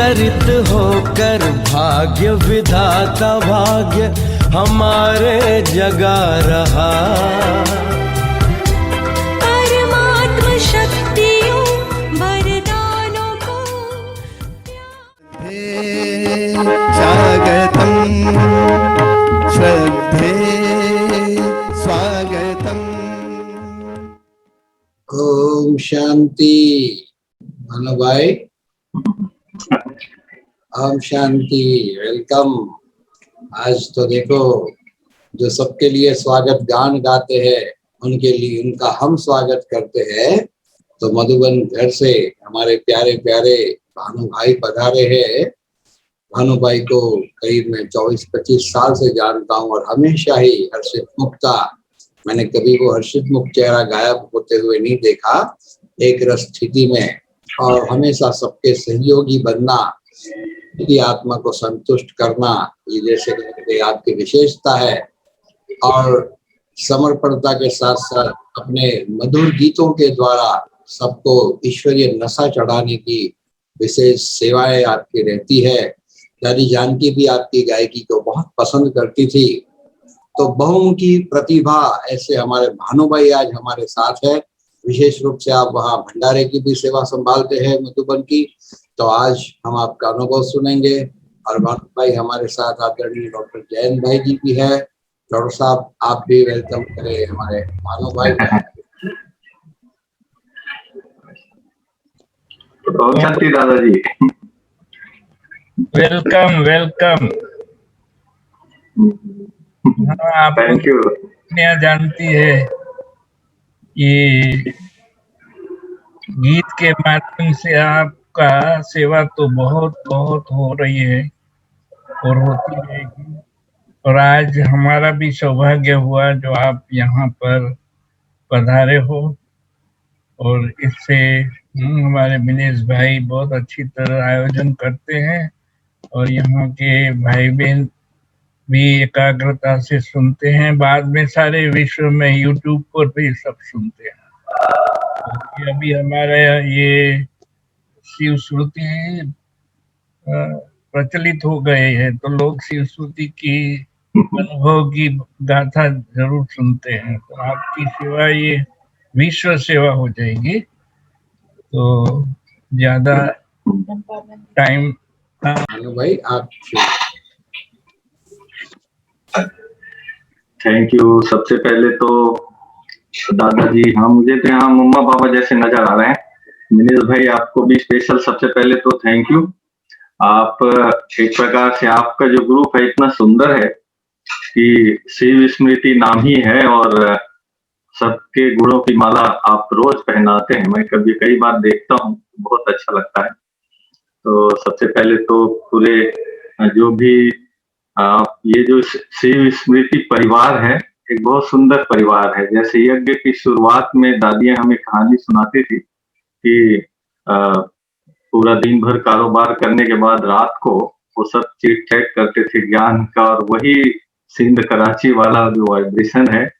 चरित होकर भाग्य विधाता भाग्य हमारे जगा रहा। परमात्म शक्तियों वरदानों को स्वागतम श्रद्धे स्वागतम। ओम शांति। भाई ओम शांति, वेलकम। आज तो देखो, जो सबके लिए स्वागत गान गाते हैं उनके लिए उनका हम स्वागत करते हैं। तो मधुबन घर से हमारे प्यारे प्यारे भानु भाई पधारे हैं। भानु भाई को करीब मैं 24-25 साल से जानता हूँ और हमेशा ही हर्षित मुख था। मैंने कभी वो हर्षित मुख चेहरा गायब होते हुए नहीं देखा, एक रस स्थिति में, और हमेशा सबके सहयोगी बनना, की आत्मा को संतुष्ट करना, ये जैसे आपकी विशेषता है। और समर्पणता के साथ साथ अपने मधुर गीतों के द्वारा सबको ईश्वरीय नशा चढ़ाने की विशेष सेवाएं आपकी रहती है। दादी जानकी भी आपकी गायकी को बहुत पसंद करती थी। तो बहुमुखी प्रतिभा ऐसे हमारे भानु भाई आज हमारे साथ है। विशेष रूप से आप वहाँ भंडारे की भी सेवा संभालते हैं मधुबन की। तो आज हम आपका अनुभव सुनेंगे। और भानु भाई हमारे साथ आदरणीय डॉक्टर जयंत भाई जी भी है। डॉक्टर साहब आप भी वेलकम करें हमारे भानु भाई। शांति दादाजी, वेलकम वेलकम। हाँ, आप थैंक यू। जानती है कि गीत के माध्यम से आपका सेवा तो बहुत बहुत हो रही है और होती रहेगी। और आज हमारा भी सौभाग्य हुआ जो आप यहाँ पर पधारे हो। और इससे हमारे मिनेश भाई बहुत अच्छी तरह आयोजन करते हैं और यहाँ के भाई बहन भी एकाग्रता से सुनते हैं। बाद में सारे विश्व में यूट्यूब पर भी सब सुनते हैं। तो अभी हमारा ये शिव श्रुति प्रचलित हो गए हैं, तो लोग शिव श्रुति की अनुभव की गाथा जरूर सुनते हैं। तो आपकी सेवा ये विश्व सेवा हो जाएगी। तो ज्यादा टाइम भाई आप। Thank you. सबसे पहले तो दादाजी, हम मुझे तो यहाँ मम्मा पापा जैसे नजर आ रहे हैं। मिनेश भाई आपको भी स्पेशल सबसे पहले तो थैंक यू। आप एक प्रकार से आपका जो ग्रुप है इतना सुंदर है कि शिव स्मृति नाम ही है और सबके गुणों की माला आप रोज पहनाते हैं। मैं कई बार देखता हूँ, बहुत अच्छा लगता है। तो सबसे पहले तो पूरे जो भी ये जो शिव स्मृति परिवार है, एक बहुत सुंदर परिवार है। जैसे यज्ञ की शुरुआत में दादियां हमें कहानी सुनाती थी कि पूरा दिन भर कारोबार करने के बाद रात को वो सब चीट चैट करते थे ज्ञान का, और वही सिंध कराची वाला जो वाइब्रेशन है,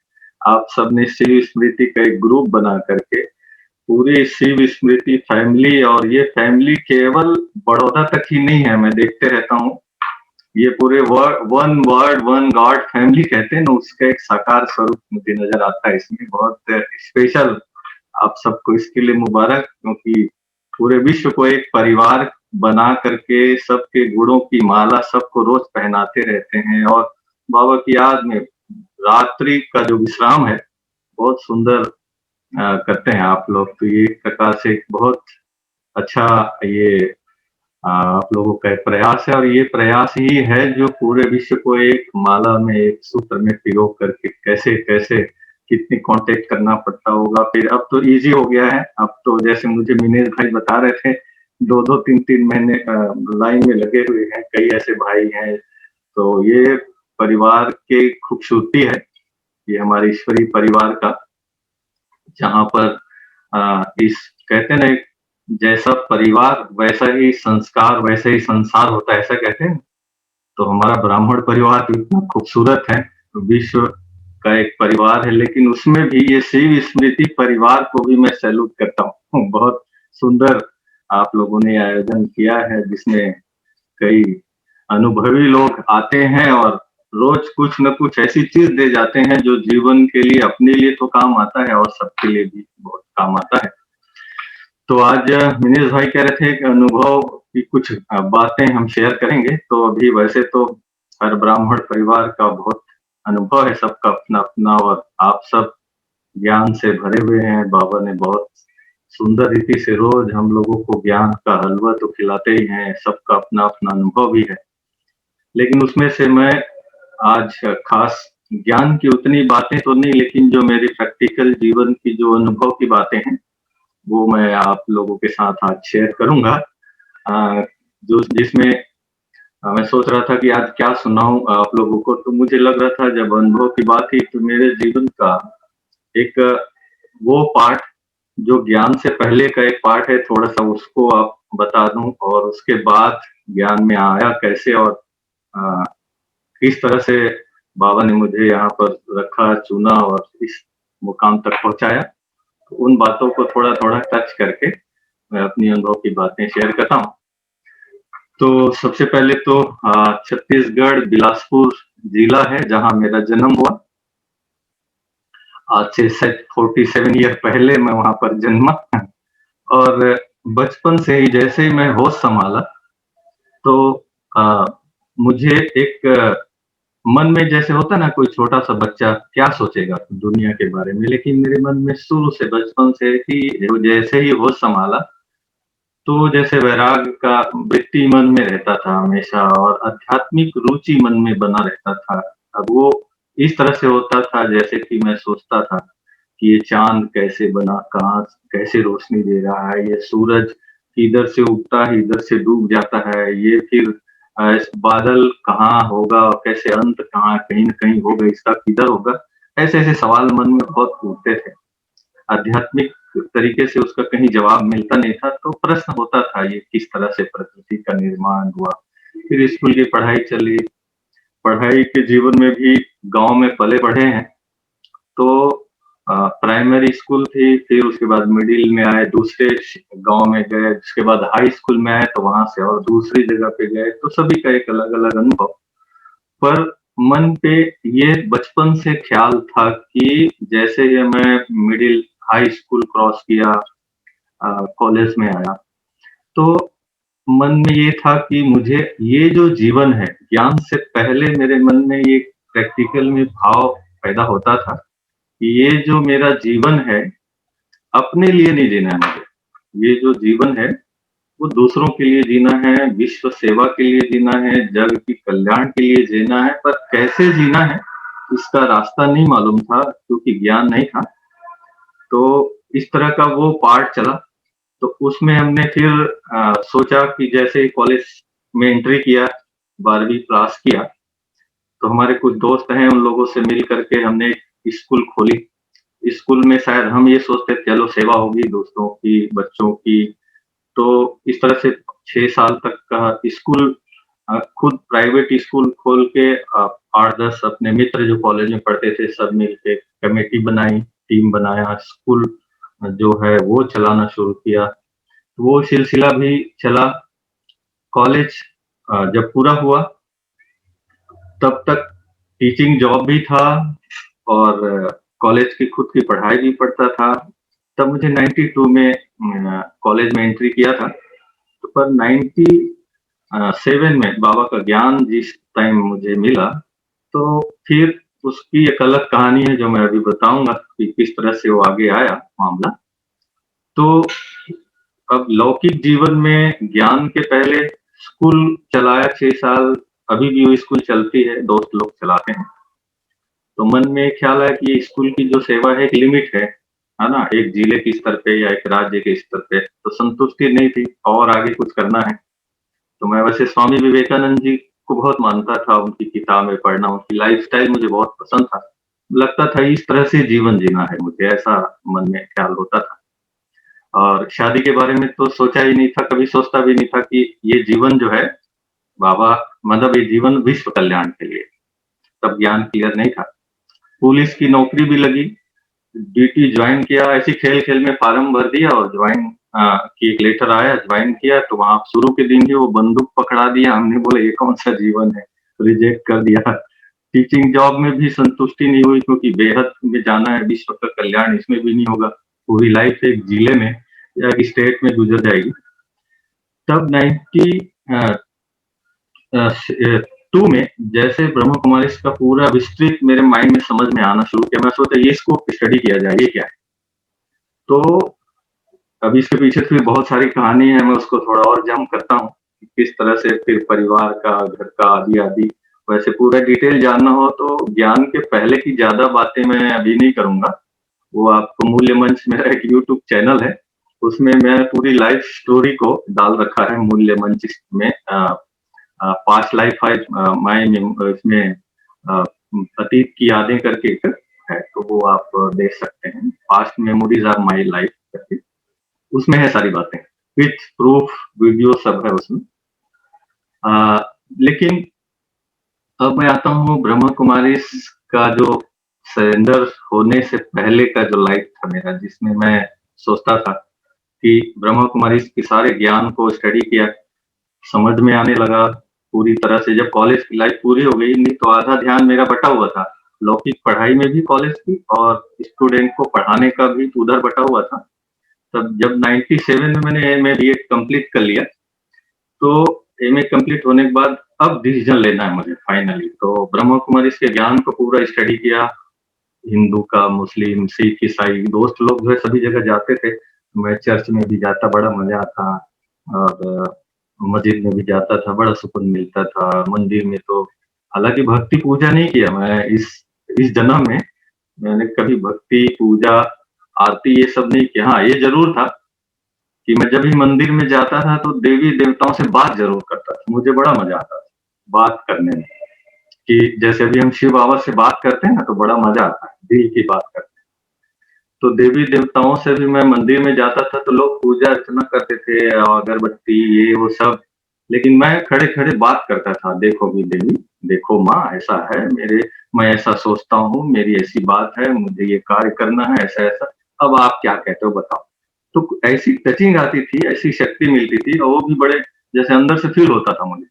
आप सबने शिव स्मृति का एक ग्रुप बना करके पूरी शिव स्मृति फैमिली, और ये फैमिली केवल बड़ौदा तक ही नहीं है, मैं देखते रहता हूँ, ये पूरे one word one God family कहते हैं ना, उसका एक साकार स्वरूप मुझे नजर आता है इसमें। बहुत स्पेशल आप सबको इसके लिए मुबारक, क्योंकि पूरे विश्व को एक परिवार बना करके सबके गुणों की माला सबको रोज पहनाते रहते हैं। और बाबा की याद में रात्रि का जो विश्राम है बहुत सुंदर करते हैं आप लोग। तो ये एक प्रकार से बहुत अच्छा ये आप लोगों का प्रयास है, और ये प्रयास ही है जो पूरे विश्व को एक माला में एक सूत्र में पिरो करके कैसे कैसे कितनी कांटेक्ट करना पड़ता होगा। फिर अब तो इजी हो गया है। अब तो जैसे मुझे मिनेश भाई बता रहे थे, 2-2 3-3 महीने लाइन में लगे हुए हैं, कई ऐसे भाई हैं। तो ये परिवार की खूबसूरती है, ये हमारे ईश्वरीय परिवार का, जहाँ पर इस कहते हैं ना, जैसा परिवार वैसा ही संस्कार वैसा ही संसार होता है, ऐसा कहते हैं। तो हमारा ब्राह्मण परिवार तो इतना खूबसूरत है, तो विश्व का एक परिवार है, लेकिन उसमें भी ये शिव स्मृति परिवार को भी मैं सैल्यूट करता हूँ। बहुत सुंदर आप लोगों ने आयोजन किया है, जिसमें कई अनुभवी लोग आते हैं और रोज कुछ न कुछ ऐसी चीज दे जाते हैं जो जीवन के लिए, अपने लिए तो काम आता है और सबके लिए भी बहुत काम आता है। तो आज मिनेश भाई कह रहे थे कि अनुभव की कुछ बातें हम शेयर करेंगे। तो अभी वैसे तो हर ब्राह्मण परिवार का बहुत अनुभव है, सबका अपना अपना, और आप सब ज्ञान से भरे हुए हैं। बाबा ने बहुत सुंदर रीति से रोज हम लोगों को ज्ञान का हलवा तो खिलाते ही हैं, सबका अपना अपना अनुभव भी है। लेकिन उसमें से मैं आज खास ज्ञान की उतनी बातें तो नहीं, लेकिन जो मेरी प्रैक्टिकल जीवन की जो अनुभव की बातें हैं वो मैं आप लोगों के साथ आज शेयर करूंगा। जो जिसमें मैं सोच रहा था कि आज क्या सुनाऊं आप लोगों को, तो मुझे लग रहा था जब अनुभव की बात थी तो मेरे जीवन का एक वो पार्ट जो ज्ञान से पहले का एक पार्ट है, थोड़ा सा उसको आप बता दूं, और उसके बाद ज्ञान में आया कैसे और आ, किस तरह से बाबा ने मुझे यहाँ पर रखा, चुना और इस मुकाम तक पहुंचाया। तो उन बातों को थोड़ा थोड़ा टच करके मैं अपनी अनुभव की बातें शेयर करता हूँ। तो सबसे पहले तो छत्तीसगढ़ बिलासपुर जिला है जहाँ मेरा जन्म हुआ। आज से 47 ईयर पहले मैं वहां पर जन्मा। और बचपन से ही जैसे ही मैं होश संभाला तो मुझे एक मन में जैसे होता ना, कोई छोटा सा बच्चा क्या सोचेगा दुनिया के बारे में, लेकिन मेरे मन में शुरू से बचपन से ही जैसे ही होश संभाला तो जैसे वैराग का वृत्ति मन में रहता था हमेशा, और आध्यात्मिक रुचि मन में बना रहता था। अब वो इस तरह से होता था जैसे कि मैं सोचता था कि ये चांद कैसे बना, कहाँ कैसे रोशनी दे रहा है, ये सूरज इधर से उगता है इधर से डूब जाता है, ये फिर बादल कहाँ होगा, कैसे अंत कहाँ, कहीं न कहीं होगा, इसका किधर होगा। ऐसे ऐसे सवाल मन में बहुत उठते थे। आध्यात्मिक तरीके से उसका कहीं जवाब मिलता नहीं था, तो प्रश्न होता था ये किस तरह से प्रकृति का निर्माण हुआ। फिर स्कूल की पढ़ाई चली, पढ़ाई के जीवन में भी गांव में पले बढ़े हैं, तो प्राइमरी स्कूल थी, फिर उसके बाद मिडिल में आए, दूसरे गांव में गए, उसके बाद हाई स्कूल में आए तो वहां से और दूसरी जगह पे गए। तो सभी का एक अलग अलग अनुभव, पर मन पे ये बचपन से ख्याल था कि जैसे ही मैं मिडिल हाई स्कूल क्रॉस किया, कॉलेज में आया, तो मन में ये था कि मुझे ये जो जीवन है, ज्ञान से पहले मेरे मन में ये प्रैक्टिकल में भाव पैदा होता था कि ये जो मेरा जीवन है अपने लिए नहीं जीना है मुझे। ये जो जीवन है वो दूसरों के लिए जीना है, विश्व सेवा के लिए जीना है, जग की कल्याण के लिए जीना है। पर कैसे जीना है इसका रास्ता नहीं मालूम था, क्योंकि ज्ञान नहीं था। तो इस तरह का वो पार्ट चला। तो उसमें हमने फिर सोचा कि जैसे कॉलेज में एंट्री किया, 12वीं पास किया, तो हमारे कुछ दोस्त हैं, उन लोगों से मिल करके हमने स्कूल खोली। स्कूल में शायद हम ये सोचते थे चलो सेवा होगी दोस्तों की, बच्चों की। तो इस तरह से 6 साल तक का स्कूल, खुद प्राइवेट स्कूल खोल के 8-10 अपने मित्र जो कॉलेज में पढ़ते थे सब मिलके कमेटी बनाई, टीम बनाया, स्कूल जो है वो चलाना शुरू किया। वो सिलसिला भी चला। कॉलेज जब पूरा हुआ तब तक टीचिंग जॉब भी था और कॉलेज की खुद की पढ़ाई भी पढ़ता था। तब मुझे 92 में कॉलेज में एंट्री किया था। तो पर 97 में बाबा का ज्ञान जिस टाइम मुझे मिला, तो फिर उसकी एक अलग कहानी है जो मैं अभी बताऊंगा कि किस तरह से वो आगे आया मामला। तो अब लौकिक जीवन में ज्ञान के पहले स्कूल चलाया 6 साल, अभी भी वो स्कूल चलती है, दोस्त लोग चलाते हैं। तो मन में ख्याल है कि स्कूल की जो सेवा है एक लिमिट है ना, एक जिले के स्तर पे या एक राज्य के स्तर पे, तो संतुष्टि नहीं थी और आगे कुछ करना है। तो मैं वैसे स्वामी विवेकानंद जी को बहुत मानता था, उनकी किताबें पढ़ना, उनकी लाइफस्टाइल मुझे बहुत पसंद था। लगता था इस तरह से जीवन जीना है मुझे, ऐसा मन में ख्याल होता था। और शादी के बारे में तो सोचा ही नहीं था, कभी सोचता भी नहीं था कि ये जीवन जो है बाबा, मतलब ये जीवन विश्व कल्याण के लिए। तब ज्ञान क्लियर नहीं था। पुलिस की नौकरी भी लगी, ड्यूटी ज्वाइन किया, ऐसी खेल खेल में फार्म भर दिया और ज्वाइन कि एक लेटर आया, ज्वाइन किया, तो वहां शुरू के दिन ही वो बंदूक पकड़ा दिया। हमने बोले ये कौन सा जीवन है, रिजेक्ट कर दिया। टीचिंग जॉब में भी संतुष्टि नहीं हुई, क्योंकि बेहद में जाना है, विश्व का कल्याण इसमें भी नहीं होगा, पूरी लाइफ एक जिले में या एक स्टेट में गुजर जाएगी। तब 92 में जैसे ब्रह्मा कुमारी का पूरा विस्तृत मेरे माइंड में समझ में आना शुरू किया, मैं सोचा ये इसको स्टडी किया जाए, ये क्या है। तो अभी इसके पीछे फिर बहुत सारी कहानी है, मैं उसको थोड़ा और जम करता हूँ, किस तरह से फिर परिवार का, घर का, आदि आदि। वैसे पूरा डिटेल जानना हो तो ज्ञान के पहले की ज्यादा बातें मैं अभी नहीं करूंगा, वो आपको मूल्य मंच मेरा एक यूट्यूब चैनल है, उसमें मैं पूरी लाइफ स्टोरी को डाल रखा है मूल्य मंच में। पास्ट लाइफ इसमें अतीत की यादें करके एक है, तो वो आप देख सकते हैं, past memories are my life करके, उसमें है सारी बातें विथ प्रूफ, वीडियो सब है उसमें। लेकिन अब मैं आता हूँ ब्रह्मा कुमारी का जो सरेंडर होने से पहले का जो लाइफ था मेरा, जिसमें मैं सोचता था कि ब्रह्मा कुमारी के सारे ज्ञान को स्टडी किया, समझ में आने लगा पूरी तरह से। जब कॉलेज की लाइफ पूरी हो गई, नहीं तो आधा ध्यान मेरा बटा हुआ था, लौकिक पढ़ाई में भी कॉलेज की और स्टूडेंट को पढ़ाने का भी उधर बटा हुआ था। तब जब 97 में मैंने एमए बीएड कंप्लीट कर लिया, तो एमए कंप्लीट होने के बाद अब डिसीजन लेना है मुझे फाइनली, तो ब्रह्मा कुमारी के ज्ञान को पूरा स्टडी किया। हिंदू का, मुस्लिम, सिख, ईसाई दोस्त लोग जो है सभी जगह जाते थे, मैं चर्च में भी जाता, बड़ा मजा आता, और मस्जिद में भी जाता था, बड़ा सुकून मिलता था। मंदिर में तो हालांकि भक्ति पूजा नहीं किया मैं इस जन्म में, मैंने कभी भक्ति पूजा आरती ये सब नहीं किया। हाँ, ये जरूर था कि मैं जब भी मंदिर में जाता था तो देवी देवताओं से बात जरूर करता था, मुझे बड़ा मजा आता था बात करने में, कि जैसे अभी हम शिव बाबा से बात करते हैं ना, तो बड़ा मजा आता है, दिल की बात करते हैं। तो देवी देवताओं से भी मैं मंदिर में जाता था, तो लोग पूजा अर्चना करते थे, अगरबत्ती ये वो सब, लेकिन मैं खड़े खड़े बात करता था, देखो भी देवी, देखो माँ, ऐसा है मैं ऐसा सोचता हूँ, मेरी ऐसी बात है, मुझे ये कार्य करना है, ऐसा ऐसा, अब आप क्या कहते हो बताओ। तो ऐसी टचिंग आती थी, ऐसी शक्ति मिलती थी, और वो भी बड़े जैसे अंदर से फील होता था मुझे।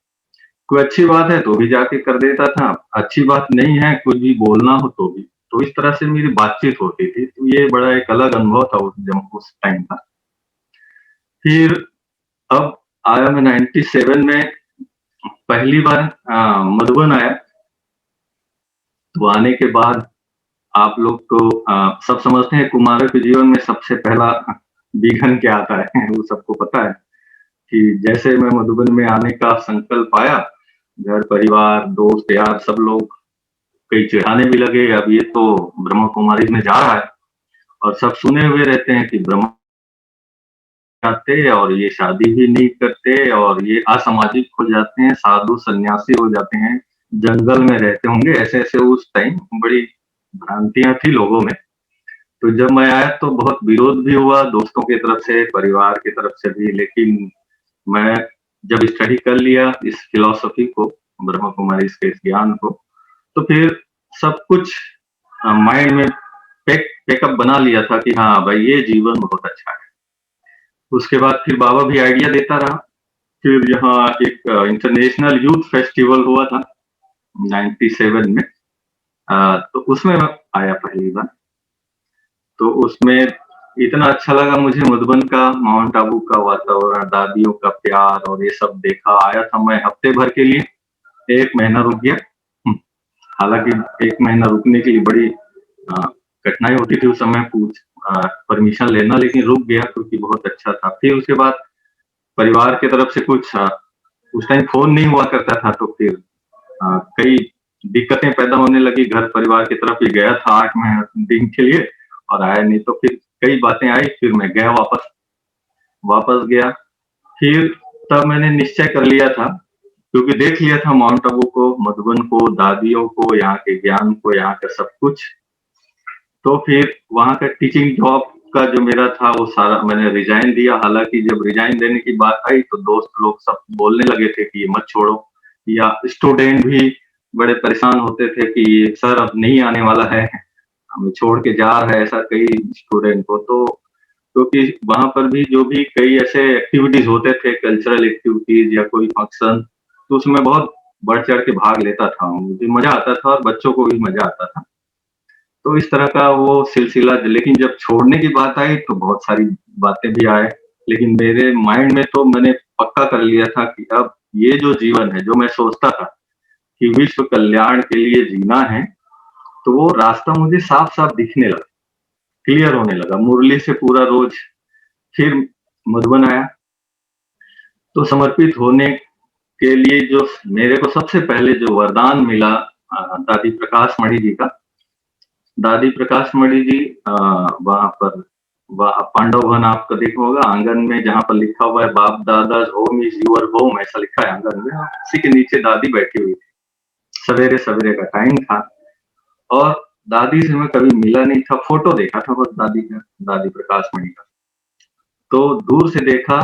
कोई अच्छी बात है तो भी जाके कर देता था, अच्छी बात नहीं है कुछ भी बोलना हो तो भी, तो इस तरह से मेरी बातचीत होती थी। तो ये बड़ा एक अलग अनुभव था उस टाइम का। फिर अब आया मैं 97 में पहली बार मधुबन आया, तो आने के बाद आप लोग तो सब समझते हैं कुमारों के जीवन में सबसे पहला विघन क्या आता है, वो सबको पता है कि जैसे मैं मधुबन में आने का संकल्प आया, घर परिवार दोस्त यार सब लोग कई चिढ़ाने भी लगे, अब ये तो ब्रह्मा कुमारी में जा रहा है, और सब सुने हुए रहते हैं कि ब्रह्मा जाते और ये शादी भी नहीं करते और ये असामाजिक हो जाते हैं, साधु सन्यासी हो जाते हैं, जंगल में रहते होंगे, ऐसे ऐसे उस टाइम बड़ी भ्रांतियां थी लोगों में। तो जब मैं आया तो बहुत विरोध भी हुआ दोस्तों की तरफ से, परिवार की तरफ से भी, लेकिन मैं जब स्टडी कर लिया इस फिलॉसफी को, ब्रह्मा कुमारी के इस ज्ञान को, तो फिर सब कुछ माइंड में पैकअप बना लिया था कि हाँ भाई ये जीवन बहुत अच्छा है। उसके बाद फिर बाबा भी आइडिया देता रहा। फिर यहाँ एक इंटरनेशनल यूथ फेस्टिवल हुआ था 97 में, तो उसमें आया पहली बार। तो उसमें इतना अच्छा लगा मुझे, मधुबन का, माउंट आबू का वातावरण, दादियों का प्यार और ये सब देखा। आया था मैं हफ्ते भर के लिए, 1 महीना रुक गया। हालांकि 1 महीना रुकने के लिए बड़ी कठिनाई होती थी उस समय, परमिशन लेना, लेकिन रुक गया क्योंकि बहुत अच्छा था। फिर उसके बाद परिवार की तरफ से कुछ उस टाइम फोन नहीं हुआ करता था, तो फिर कई दिक्कतें पैदा होने लगी, घर परिवार की तरफ ही गया था 8 दिन के लिए और आया नहीं, तो फिर कई बातें आई, फिर मैं गया वापस गया। फिर तब मैंने निश्चय कर लिया था, क्योंकि देख लिया था माउंट आबू को, मधुबन को, दादियों को, यहाँ के ज्ञान को, यहाँ का सब कुछ। तो फिर वहाँ का टीचिंग जॉब का जो मेरा था वो सारा मैंने रिजाइन दिया। हालांकि जब रिजाइन देने की बात आई तो दोस्त लोग सब बोलने लगे थे कि ये मत छोड़ो, या स्टूडेंट भी बड़े परेशान होते थे कि सर अब नहीं आने वाला है, हमें छोड़ के जा रहा है, ऐसा कई स्टूडेंट को। तो क्योंकि वहां पर भी जो भी कई ऐसे एक्टिविटीज होते थे, कल्चरल एक्टिविटीज या कोई फंक्शन, तो उसमें बहुत बढ़ चढ़ के भाग लेता था। मुझे मजा आता था और बच्चों को भी मजा आता था। तो इस तरह का वो सिलसिला, लेकिन जब छोड़ने की बात आई तो बहुत सारी बातें भी आए, लेकिन मेरे माइंड में तो मैंने पक्का कर लिया था कि अब ये जो जीवन है, जो मैं सोचता था कि विश्व कल्याण के लिए जीना है, तो वो रास्ता मुझे साफ साफ दिखने लगा, क्लियर होने लगा। मुरली से पूरा रोज फिर मधुबन आया, तो समर्पित होने के लिए जो मेरे को सबसे पहले जो वरदान मिला दादी प्रकाश मणि जी का। दादी प्रकाश मणि जी वहां पर पांडव भवन आपका देखा होगा, आंगन में जहां पर लिखा हुआ है बाप दादा होम इज यूर होम, ऐसा लिखा है आंगन में, उसी के नीचे दादी बैठी हुई थी। सवेरे सवेरे का टाइम था और दादी से मैं कभी मिला नहीं था, फोटो देखा था बस दादी का, दादी प्रकाश मणि का। तो दूर से देखा,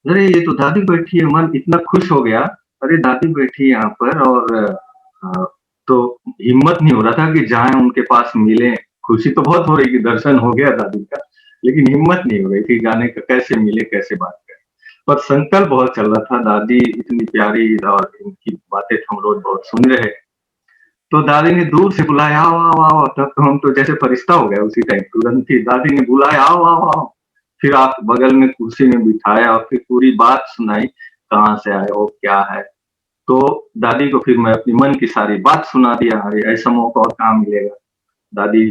अरे ये तो दादी बैठी है, मन इतना खुश हो गया, अरे दादी बैठी है यहाँ पर। और तो हिम्मत नहीं हो रहा था कि जाएं उनके पास मिले। खुशी तो बहुत हो रही थी, दर्शन हो गया दादी का, लेकिन हिम्मत नहीं हो रही थी जाने का, कैसे मिले कैसे बात करें। पर संकल्प बहुत चल रहा था, दादी इतनी प्यारी और इनकी बातें हम रोज बहुत सुन रहे। तो दादी ने दूर से बुलाया, आओ आओ आओ, तब तो हम तो जैसे फरिश्ता हो गए उसी टाइम, तुरंत ही दादी ने बुलाया, आओ आओ आओ। फिर आप बगल में कुर्सी में बिठाया और फिर पूरी बात सुनाई, कहाँ से आए हो, क्या है। तो दादी को फिर मैं अपनी मन की सारी बात सुना दिया, अरे ऐसा मौका और कहाँ मिलेगा। दादी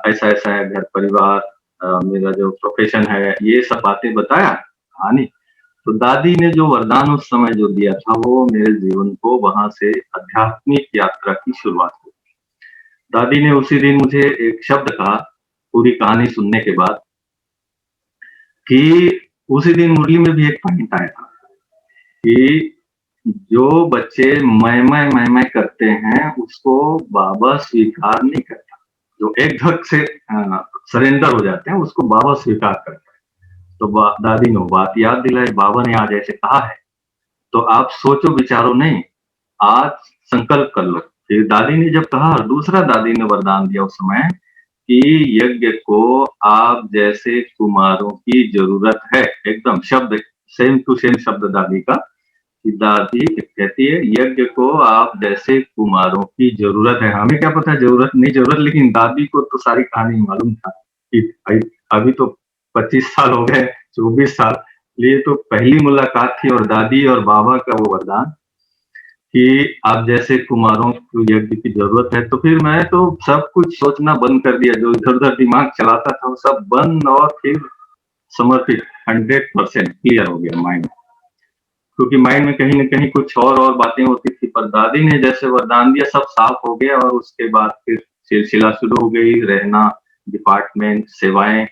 ऐसा ऐसा है घर परिवार, मेरा जो प्रोफेशन है, ये सब बातें बताया कहानी। तो दादी ने जो वरदान उस समय जो दिया था, वो मेरे जीवन को वहां से आध्यात्मिक यात्रा की शुरुआत हुई। दादी ने उसी दिन मुझे एक शब्द कहा, पूरी कहानी सुनने के बाद, कि उसी दिन मुरली में भी एक पॉइंट आया था कि जो बच्चे मैं करते हैं, उसको बाबा स्वीकार नहीं करता। जो एक धक से सरेंडर हो जाते हैं, उसको बाबा स्वीकार करते हैं। तो दादी ने बात याद दिलाई, बाबा ने आज ऐसे कहा है, तो आप सोचो विचारो नहीं, आज संकल्प कर लो। फिर दादी ने जब कहा, दूसरा दादी ने वरदान दिया उस समय कि यज्ञ को आप जैसे कुमारों की जरूरत है, एकदम शब्द सेम टू सेम शब्द दादी का, कि दादी कहती है यज्ञ को आप जैसे कुमारों की जरूरत है। हमें क्या पता जरूरत नहीं जरूरत, लेकिन दादी को तो सारी कहानी मालूम था कि अभी तो 25 साल हो गए, 24 साल, ये तो पहली मुलाकात थी और दादी और बाबा का वो वरदान कि आप जैसे कुमारों को यज्ञ की जरूरत है। तो फिर मैं तो सब कुछ सोचना बंद कर दिया, जो इधर उधर दिमाग चलाता था वो सब बंद, और फिर समर्पित 100% क्लियर हो गया माइंड। क्योंकि माइंड में कहीं न कहीं कुछ और बातें होती थी, पर दादी ने जैसे वरदान दिया सब साफ हो गया। और उसके बाद फिर सिलसिला शुरू हो गई, रहना, डिपार्टमेंट, सेवाएं।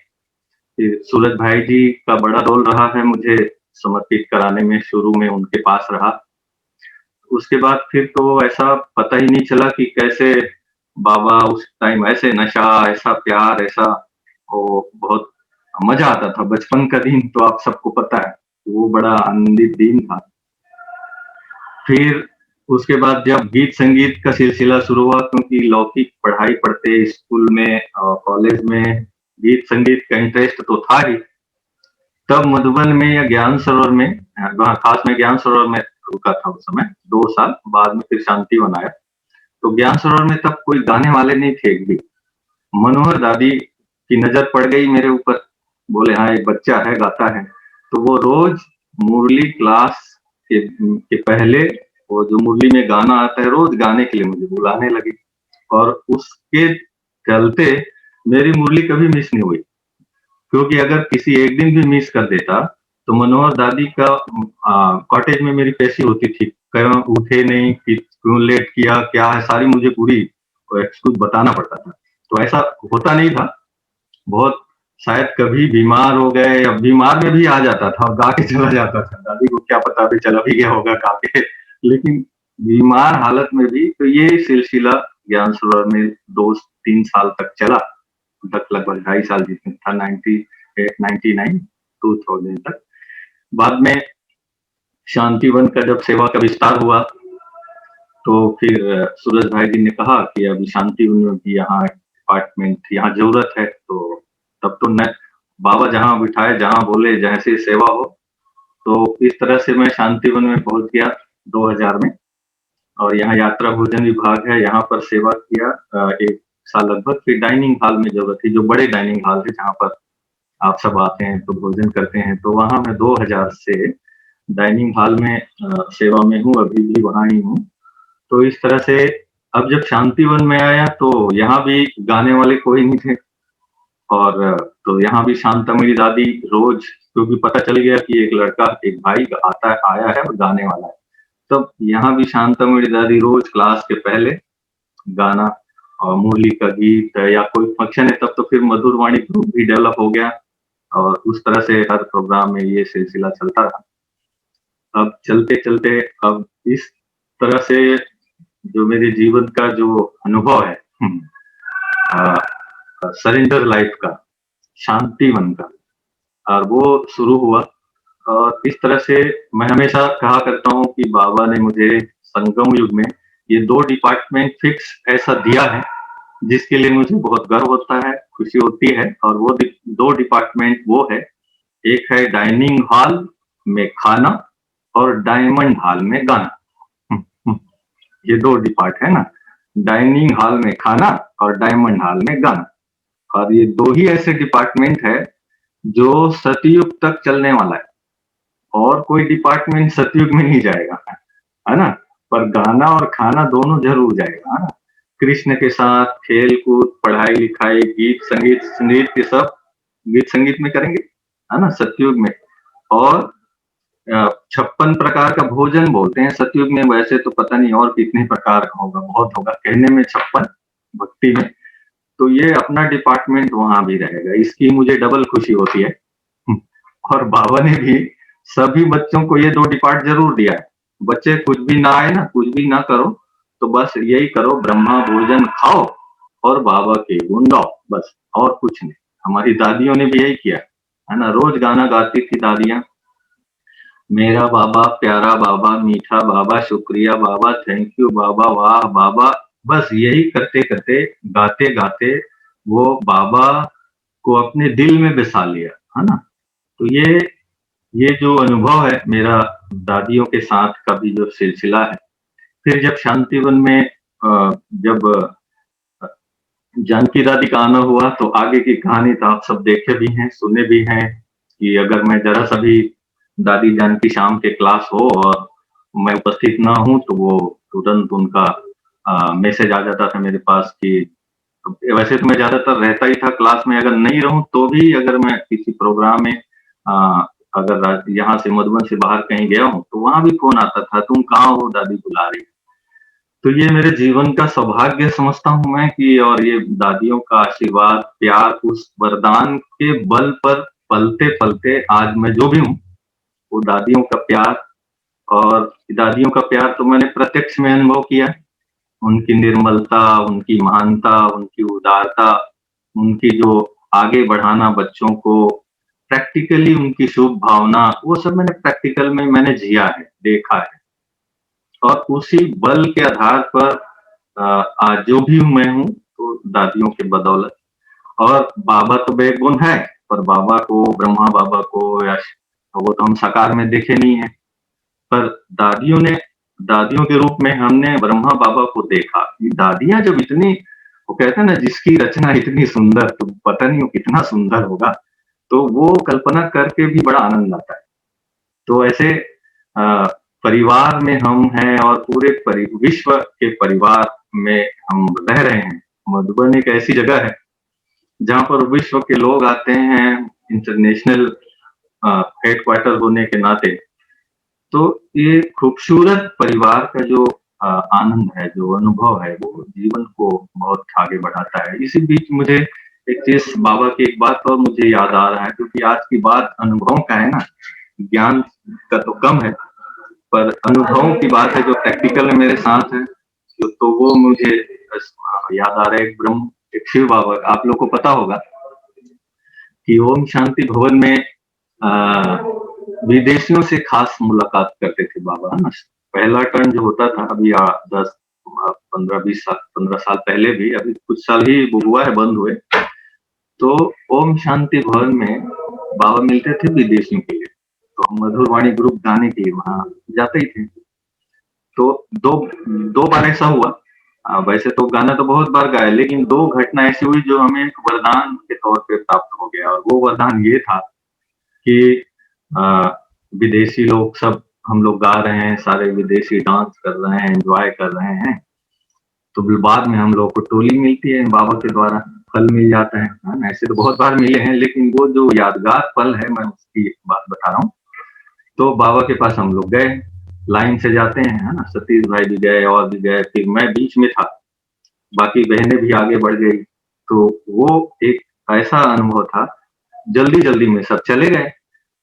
फिर सूरज भाई जी का बड़ा रोल रहा है मुझे समर्पित कराने में, शुरू में उनके पास रहा। उसके बाद फिर तो ऐसा पता ही नहीं चला कि कैसे बाबा उस टाइम ऐसे नशा, ऐसा प्यार, ऐसा वो बहुत मजा आता था। बचपन का दिन तो आप सबको पता है, वो बड़ा आनंदित दिन था। फिर उसके बाद जब गीत संगीत का सिलसिला शुरू हुआ, क्योंकि लौकिक पढ़ाई पढ़ते स्कूल में और कॉलेज में गीत संगीत का इंटरेस्ट तो था ही, तब मधुबन में या ज्ञान सरोवर में, खास में ज्ञान सरोवर में रुका था उस समय 2 साल, बाद में फिर शांति बनाया। तो ज्ञान सरोवर में तब कोई गाने वाले नहीं थे। एक भी मनोहर दादी की नजर पड़ गई मेरे ऊपर, बोले हाँ एक बच्चा है गाता है। तो वो रोज मुरली क्लास के पहले वो जो मुरली में गाना आता है, रोज गाने के लिए मुझे बुलाने लगे। और उसके चलते मेरी मुरली कभी मिस नहीं हुई, क्योंकि अगर किसी एक दिन भी मिस कर देता तो मनोहर दादी का कॉटेज में मेरी पैसी होती थी, क्यों उठे नहीं, क्यों लेट किया, क्या है, सारी मुझे पूरी एक्सक्यूज बताना पड़ता था। तो ऐसा होता नहीं था, बहुत शायद कभी बीमार हो गए या बीमार में भी आ जाता था और गा के चला जाता था। दादी को क्या पता भी चला भी गया होगा गा के, लेकिन बीमार हालत में भी। तो ये सिलसिला ज्ञान सरोवर में 2-3 साल तक चला, तक लगभग 2.5 साल जितने था, 98, 99, 2000 तक। बाद में शांतिवन का जब सेवा का विस्तार हुआ, तो फिर सूरज भाई जी ने कहा कि अभी शांतिवन में भी यहाँ डिपार्टमेंट, यहाँ जरूरत है। तो तब तो न बाबा जहाँ बिठाए, जहाँ बोले, जैसे सेवा हो। तो इस तरह से मैं शांतिवन में पहुंच गया 2000 में, और यहाँ यात्रा भोजन विभाग है, यहाँ पर सेवा किया 1 साल लगभग। फिर डाइनिंग हॉल में जगह थी, जो बड़े डाइनिंग हॉल है जहाँ पर आप सब आते हैं तो भोजन करते हैं, तो वहाँ मैं 2000 से डाइनिंग हॉल में सेवा में हूँ, अभी भी वहाँ ही हूँ। तो इस तरह से अब जब शांतिवन में आया तो यहाँ भी गाने वाले कोई नहीं थे, और तो यहाँ भी शांता मेरी दादी रोज, क्योंकि पता चल गया कि एक लड़का, एक भाई आता है, आया है और गाने वाला है, तब यहाँ भी शांता मेरी दादी रोज क्लास के पहले गाना, और मुरली का गीत या कोई फंक्शन है तब तो फिर मधुर वाणी ग्रुप भी डेवलप हो गया, और उस तरह से हर प्रोग्राम में ये सिलसिला चलता रहा। अब चलते चलते अब इस तरह से जो मेरे जीवन का जो अनुभव है सरेंडर लाइफ का, शांतिवन का, और वो शुरू हुआ। और इस तरह से मैं हमेशा कहा करता हूँ कि बाबा ने मुझे संगम युग में ये 2 डिपार्टमेंट फिक्स ऐसा दिया है, जिसके लिए मुझे बहुत गर्व होता है, खुशी होती है। और वो 2 डिपार्टमेंट वो है, एक है डाइनिंग हॉल में खाना और डायमंड हॉल में गाना। ये 2 डिपार्ट है ना, डाइनिंग हॉल में खाना और डायमंड हॉल में गाना। और ये 2 ही ऐसे डिपार्टमेंट है जो सतयुग तक चलने वाला है, और कोई डिपार्टमेंट सतयुग में नहीं जाएगा, है ना। पर गाना और खाना दोनों जरूर जाएगा, है ना। कृष्ण के साथ खेल कूद, पढ़ाई लिखाई, गीत संगीत, नृत्य, सब गीत संगीत में करेंगे, है ना, सतयुग में। और 56 प्रकार का भोजन बोलते हैं सतयुग में, वैसे तो पता नहीं और कितने प्रकार का होगा, बहुत होगा, कहने में 56, भक्ति में। तो ये अपना डिपार्टमेंट वहां भी रहेगा, इसकी मुझे डबल खुशी होती है। और बाबा ने भी सभी बच्चों को ये 2 डिपार्ट जरूर दिया है। बच्चे कुछ भी ना आए ना, कुछ भी ना करो, तो बस यही करो, ब्रह्मा भोजन खाओ और बाबा के गुण गाओ, बस, और कुछ नहीं। हमारी दादियों ने भी यही किया, है ना। रोज गाना गाती थी दादियां, मेरा बाबा, प्यारा बाबा, मीठा बाबा, शुक्रिया बाबा, थैंक यू बाबा, वाह बाबा। बस यही करते करते, गाते गाते वो बाबा को अपने दिल में बसा लिया, है ना। तो ये जो अनुभव है मेरा दादियों के साथ का भी जो सिलसिला है। फिर जब शांतिवन में जब जानकी दादी का आना हुआ, तो आगे की कहानी तो आप सब देखे भी हैं, सुने भी हैं, कि अगर मैं जरा सा भी दादी जान की शाम के क्लास हो और मैं उपस्थित ना हूं, तो वो तुरंत उनका मैसेज आ जाता था मेरे पास कि, वैसे तो मैं ज्यादातर रहता ही था क्लास में, अगर नहीं रहूं तो भी, अगर मैं किसी प्रोग्राम में अगर यहाँ से मधुबन से बाहर कहीं गया हूं, तो वहां भी फोन आता था, तुम कहाँ हो, दादी बुला रही। तो ये मेरे जीवन का सौभाग्य समझता हूं मैं, कि और ये दादियों का आशीर्वाद, प्यार, उस वरदान के बल पर पलते पलते आज मैं जो भी हूँ, वो दादियों का प्यार। और दादियों का प्यार तो मैंने प्रत्यक्ष में अनुभव किया, उनकी निर्मलता, उनकी महानता, उनकी उदारता, उनकी जो आगे बढ़ाना बच्चों को, प्रैक्टिकली उनकी शुभ भावना, वो सब मैंने प्रैक्टिकल में मैंने जिया है, देखा है। और उसी बल के आधार पर आज जो भी मैं हूँ, तो दादियों के बदौलत। और बाबा तो बेगुन है, पर बाबा को, ब्रह्मा बाबा को, या वो तो हम साकार में देखे नहीं है, पर दादियों के रूप में हमने ब्रह्मा बाबा को देखा। दादियां जब इतनी, वो कहते हैं ना, जिसकी रचना इतनी सुंदर, तो पता नहीं वो कितना सुंदर होगा, तो वो कल्पना करके भी बड़ा आनंद आता है। तो ऐसे परिवार में हम हैं, और पूरे विश्व के परिवार में हम रह रहे हैं। मधुबन एक ऐसी जगह है जहाँ पर विश्व के लोग आते हैं, इंटरनेशनल हेडक्वार्टर होने के नाते। तो ये खूबसूरत परिवार का जो आनंद है, जो अनुभव है, वो जीवन को बहुत आगे बढ़ाता है। इसी बीच मुझे एक चीज, बाबा की एक बात और मुझे याद आ रहा है, क्योंकि आज की बात अनुभव का है ना, ज्ञान का तो कम है, पर अनुभवों की बात है जो प्रैक्टिकल में मेरे साथ है। तो वो मुझे याद आ रहा है, एक शिव बाबा, आप लोग को पता होगा कि ओम शांति भवन में विदेशियों से खास मुलाकात करते थे बाबा, है ना। पहला टर्न जो होता था, अभी 10-15 साल पहले भी, अभी कुछ साल ही हुआ है बंद हुए, तो ओम शांति भवन में बाबा मिलते थे विदेशियों के लिए, तो हम मधुरवाणी ग्रुप गाने के लिए वहां जाते ही थे। तो दो दो बार ऐसा हुआ। वैसे तो गाना तो बहुत बार गाया, लेकिन दो घटना ऐसी हुई जो हमें एक वरदान के तौर पे प्राप्त हो गया, और वो वरदान ये था कि अ, विदेशी लोग सब, हम लोग गा रहे हैं, सारे विदेशी डांस कर रहे हैं, एंजॉय कर रहे हैं, तो फिर बाद में हम लोग को टोली मिलती है बाबा के द्वारा, फल मिल जाता है। हाँ, ऐसे तो बहुत बार मिले हैं, लेकिन वो जो यादगार पल है, मैं उसकी बात बता रहा हूँ। तो बाबा के पास हम लोग गए, लाइन से जाते हैं, है ना, सतीश भाई भी गए और भी गए, फिर मैं बीच में था, बाकी बहनें भी आगे बढ़ गई। तो वो एक ऐसा अनुभव था, जल्दी जल्दी में सब चले गए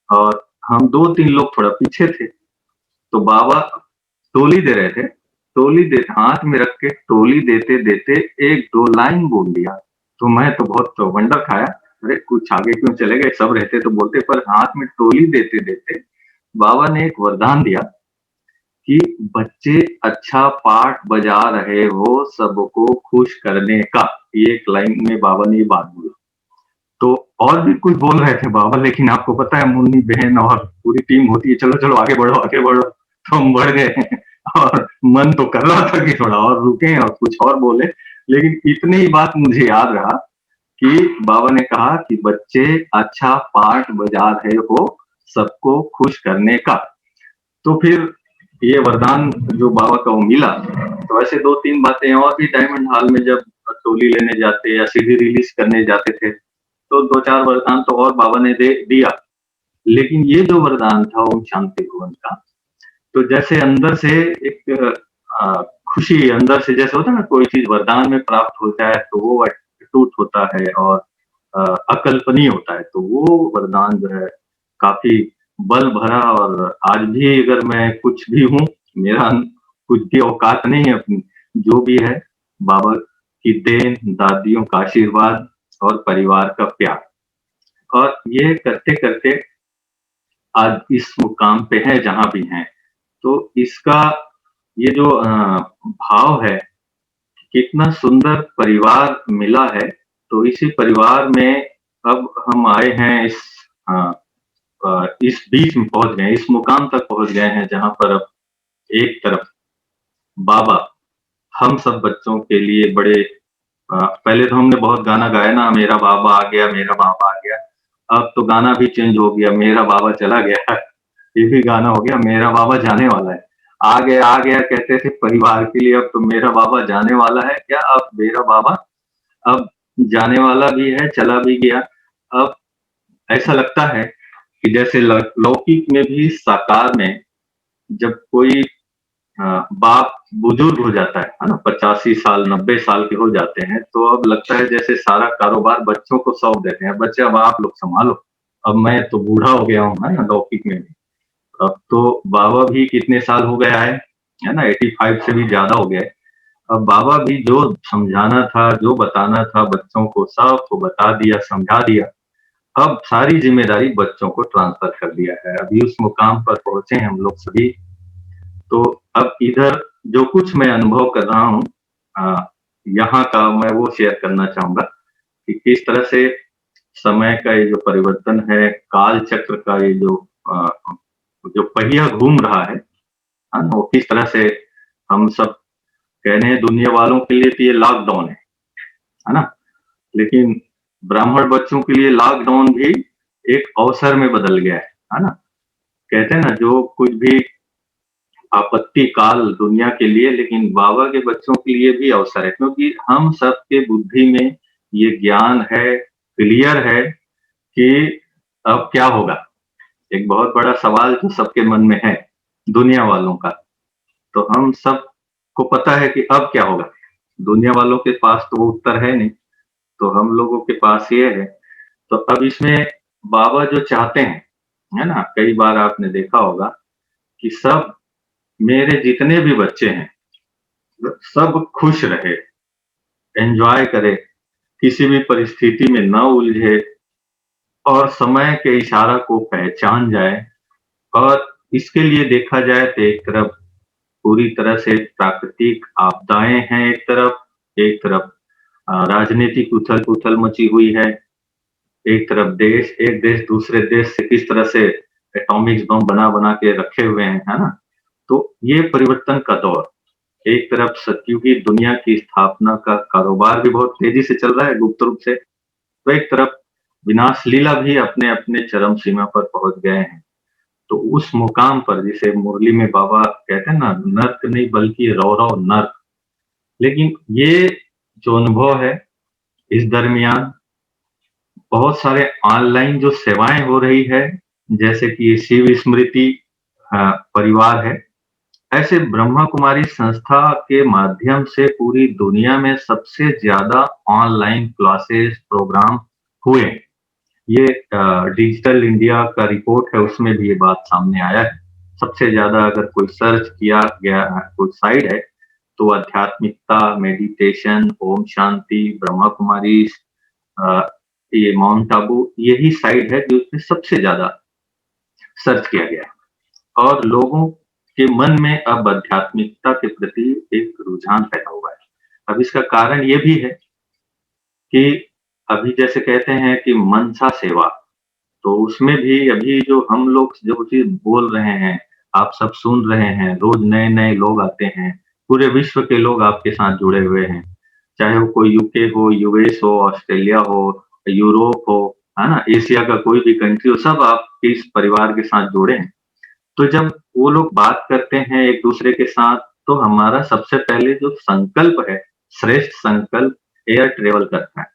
और हम 2-3 लोग थोड़ा पीछे थे। तो बाबा टोली दे रहे थे, टोली दे हाथ में रख के टोली देते देते 1-2 लाइन बोल दिया। तो मैं तो बहुत चौबंदा खाया, अरे कुछ आगे क्यों चले गए, सब रहते तो बोलते, पर हाथ में टोली देते देते बाबा ने एक वरदान दिया कि बच्चे अच्छा पाठ बजा रहे हो, सबको खुश करने का। ये एक लाइन में बाबा ने ये बात बोली। तो और भी कुछ बोल रहे थे बाबा, लेकिन आपको पता है मुन्नी बहन और पूरी टीम होती है, चलो चलो आगे बढ़ो आगे बढ़ो, तो हम बढ़ गए और मन तो कर रहा था कि थोड़ा और रुकें और कुछ और बोले, लेकिन इतनी ही बात मुझे याद रहा कि बाबा ने कहा कि बच्चे अच्छा पाठ बजा रहे हो, सबको खुश करने का। तो फिर ये वरदान जो बाबा का वो मिला। तो ऐसे 2-3 बातें और भी डायमंड हॉल में जब टोली लेने जाते या सीडी रिलीज करने जाते थे, तो 2-4 वरदान तो और बाबा ने दे दिया। लेकिन ये जो वरदान था ओम शांति भवन का, तो जैसे अंदर से एक खुशी, अंदर से जैसे होता है ना, कोई चीज वरदान में प्राप्त होता है तो वो अटूट होता है और अकल्पनीय होता है। तो वो वरदान जो है काफी बल भरा, और आज भी अगर मैं कुछ भी हूँ, मेरा कुछ भी औकात नहीं है अपनी, जो भी है बाबा की देन, दादियों का आशीर्वाद और परिवार का प्यार, और ये करते करते आज इस मुकाम पे है जहां भी हैं। तो इसका ये जो भाव है, कितना सुंदर परिवार मिला है। तो इसी परिवार में अब हम आए हैं, इस बीच में पहुंच गए, इस मुकाम तक पहुंच गए हैं जहां पर अब एक तरफ बाबा हम सब बच्चों के लिए बड़े, पहले तो हमने बहुत गाना गाया ना, मेरा बाबा आ गया, मेरा बाबा आ गया। अब तो गाना भी चेंज हो गया, मेरा बाबा चला गया। ये भी गाना हो गया, मेरा बाबा जाने वाला है। आ गया कहते थे परिवार के लिए, अब तो मेरा बाबा जाने वाला है क्या, अब मेरा बाबा अब जाने वाला भी है, चला भी गया। अब ऐसा लगता है कि जैसे लौकिक में भी साकार में जब कोई बाप बुजुर्ग हो जाता है ना, 85 साल 90 साल के हो जाते हैं, तो अब लगता है जैसे सारा कारोबार बच्चों को सौंप देते हैं, बच्चे अब आप लोग संभालो, अब मैं तो बूढ़ा हो गया हूँ, है ना, लौकिक में भी। अब तो बाबा भी कितने साल हो गया है ना, 85 से भी ज्यादा हो गया है। अब बाबा भी जो समझाना था, जो बताना था बच्चों को, सबको बता दिया, समझा दिया। अब सारी जिम्मेदारी बच्चों को ट्रांसफर कर दिया है, अभी उस मुकाम पर पहुंचे हैं हम लोग सभी। तो अब इधर जो कुछ मैं अनुभव कर रहा हूँ, यहाँ का मैं वो शेयर करना चाहूंगा कि किस तरह से समय का ये जो परिवर्तन है, काल चक्र का ये जो पहिया घूम रहा है ना, वो किस तरह से हम सब कह रहे हैं, दुनिया वालों के लिए तो ये लॉकडाउन है ना, लेकिन ब्राह्मण बच्चों के लिए लॉकडाउन भी एक अवसर में बदल गया है ना। कहते हैं ना, जो कुछ भी आपत्ति काल दुनिया के लिए, लेकिन बाबा के बच्चों के लिए भी अवसर है, क्योंकि हम सबके बुद्धि में ये ज्ञान है, क्लियर है कि अब क्या होगा। एक बहुत बड़ा सवाल जो सबके मन में है, दुनिया वालों का, तो हम सब को पता है कि अब क्या होगा। दुनिया वालों के पास तो वो उत्तर है नहीं, तो हम लोगों के पास ये है। तो अब इसमें बाबा जो चाहते हैं, है ना, कई बार आपने देखा होगा कि सब, मेरे जितने भी बच्चे हैं, सब खुश रहे, एंजॉय करे, किसी भी परिस्थिति में ना उलझे, और समय के इशारा को पहचान जाए। और इसके लिए देखा जाए तो एक तरफ पूरी तरह से प्राकृतिक आपदाएं हैं, एक तरफ राजनीतिक उथल पुथल मची हुई है, एक देश दूसरे देश से किस तरह से एटॉमिक बम बना बना के रखे हुए हैं, है ना? तो ये परिवर्तन का दौर, एक तरफ सत्युग की दुनिया की स्थापना का कारोबार भी बहुत तेजी से चल रहा है गुप्त रूप से, तो एक तरफ विनाश लीला भी अपने अपने चरम सीमा पर पहुंच गए हैं। तो उस मुकाम पर जिसे मुरली में बाबा कहते हैं ना, नर्क नहीं बल्कि रौरव नर्क। लेकिन ये जो अनुभव है, इस दरमियान बहुत सारे ऑनलाइन जो सेवाएं हो रही है, जैसे कि शिव स्मृति परिवार है, ऐसे ब्रह्मा कुमारी संस्था के माध्यम से पूरी दुनिया में सबसे ज्यादा ऑनलाइन क्लासेस प्रोग्राम हुए। ये डिजिटल इंडिया का रिपोर्ट है, उसमें भी ये बात सामने आया है। सबसे ज्यादा अगर कोई सर्च किया गया कोई साइट है तो आध्यात्मिकता, मेडिटेशन, ओम शांति, ब्रह्मा कुमारी, ये माउंट आबू, यही साइट है जो इसमें सबसे ज्यादा सर्च किया गया है। और लोगों के मन में अब आध्यात्मिकता के प्रति एक रुझान पैदा हुआ है। अब इसका कारण ये भी है कि अभी जैसे कहते हैं कि मनसा सेवा, तो उसमें भी अभी जो हम लोग जो चीज बोल रहे हैं, आप सब सुन रहे हैं, रोज नए नए लोग आते हैं, पूरे विश्व के लोग आपके साथ जुड़े हुए हैं, चाहे वो कोई यूके हो, यूएस हो, ऑस्ट्रेलिया हो, यूरोप हो, है ना, एशिया का कोई भी कंट्री हो, सब आपके इस परिवार के साथ जुड़े हैं। तो जब वो लोग बात करते हैं एक दूसरे के साथ, तो हमारा सबसे पहले जो संकल्प है, श्रेष्ठ संकल्प एयर ट्रेवल करता है,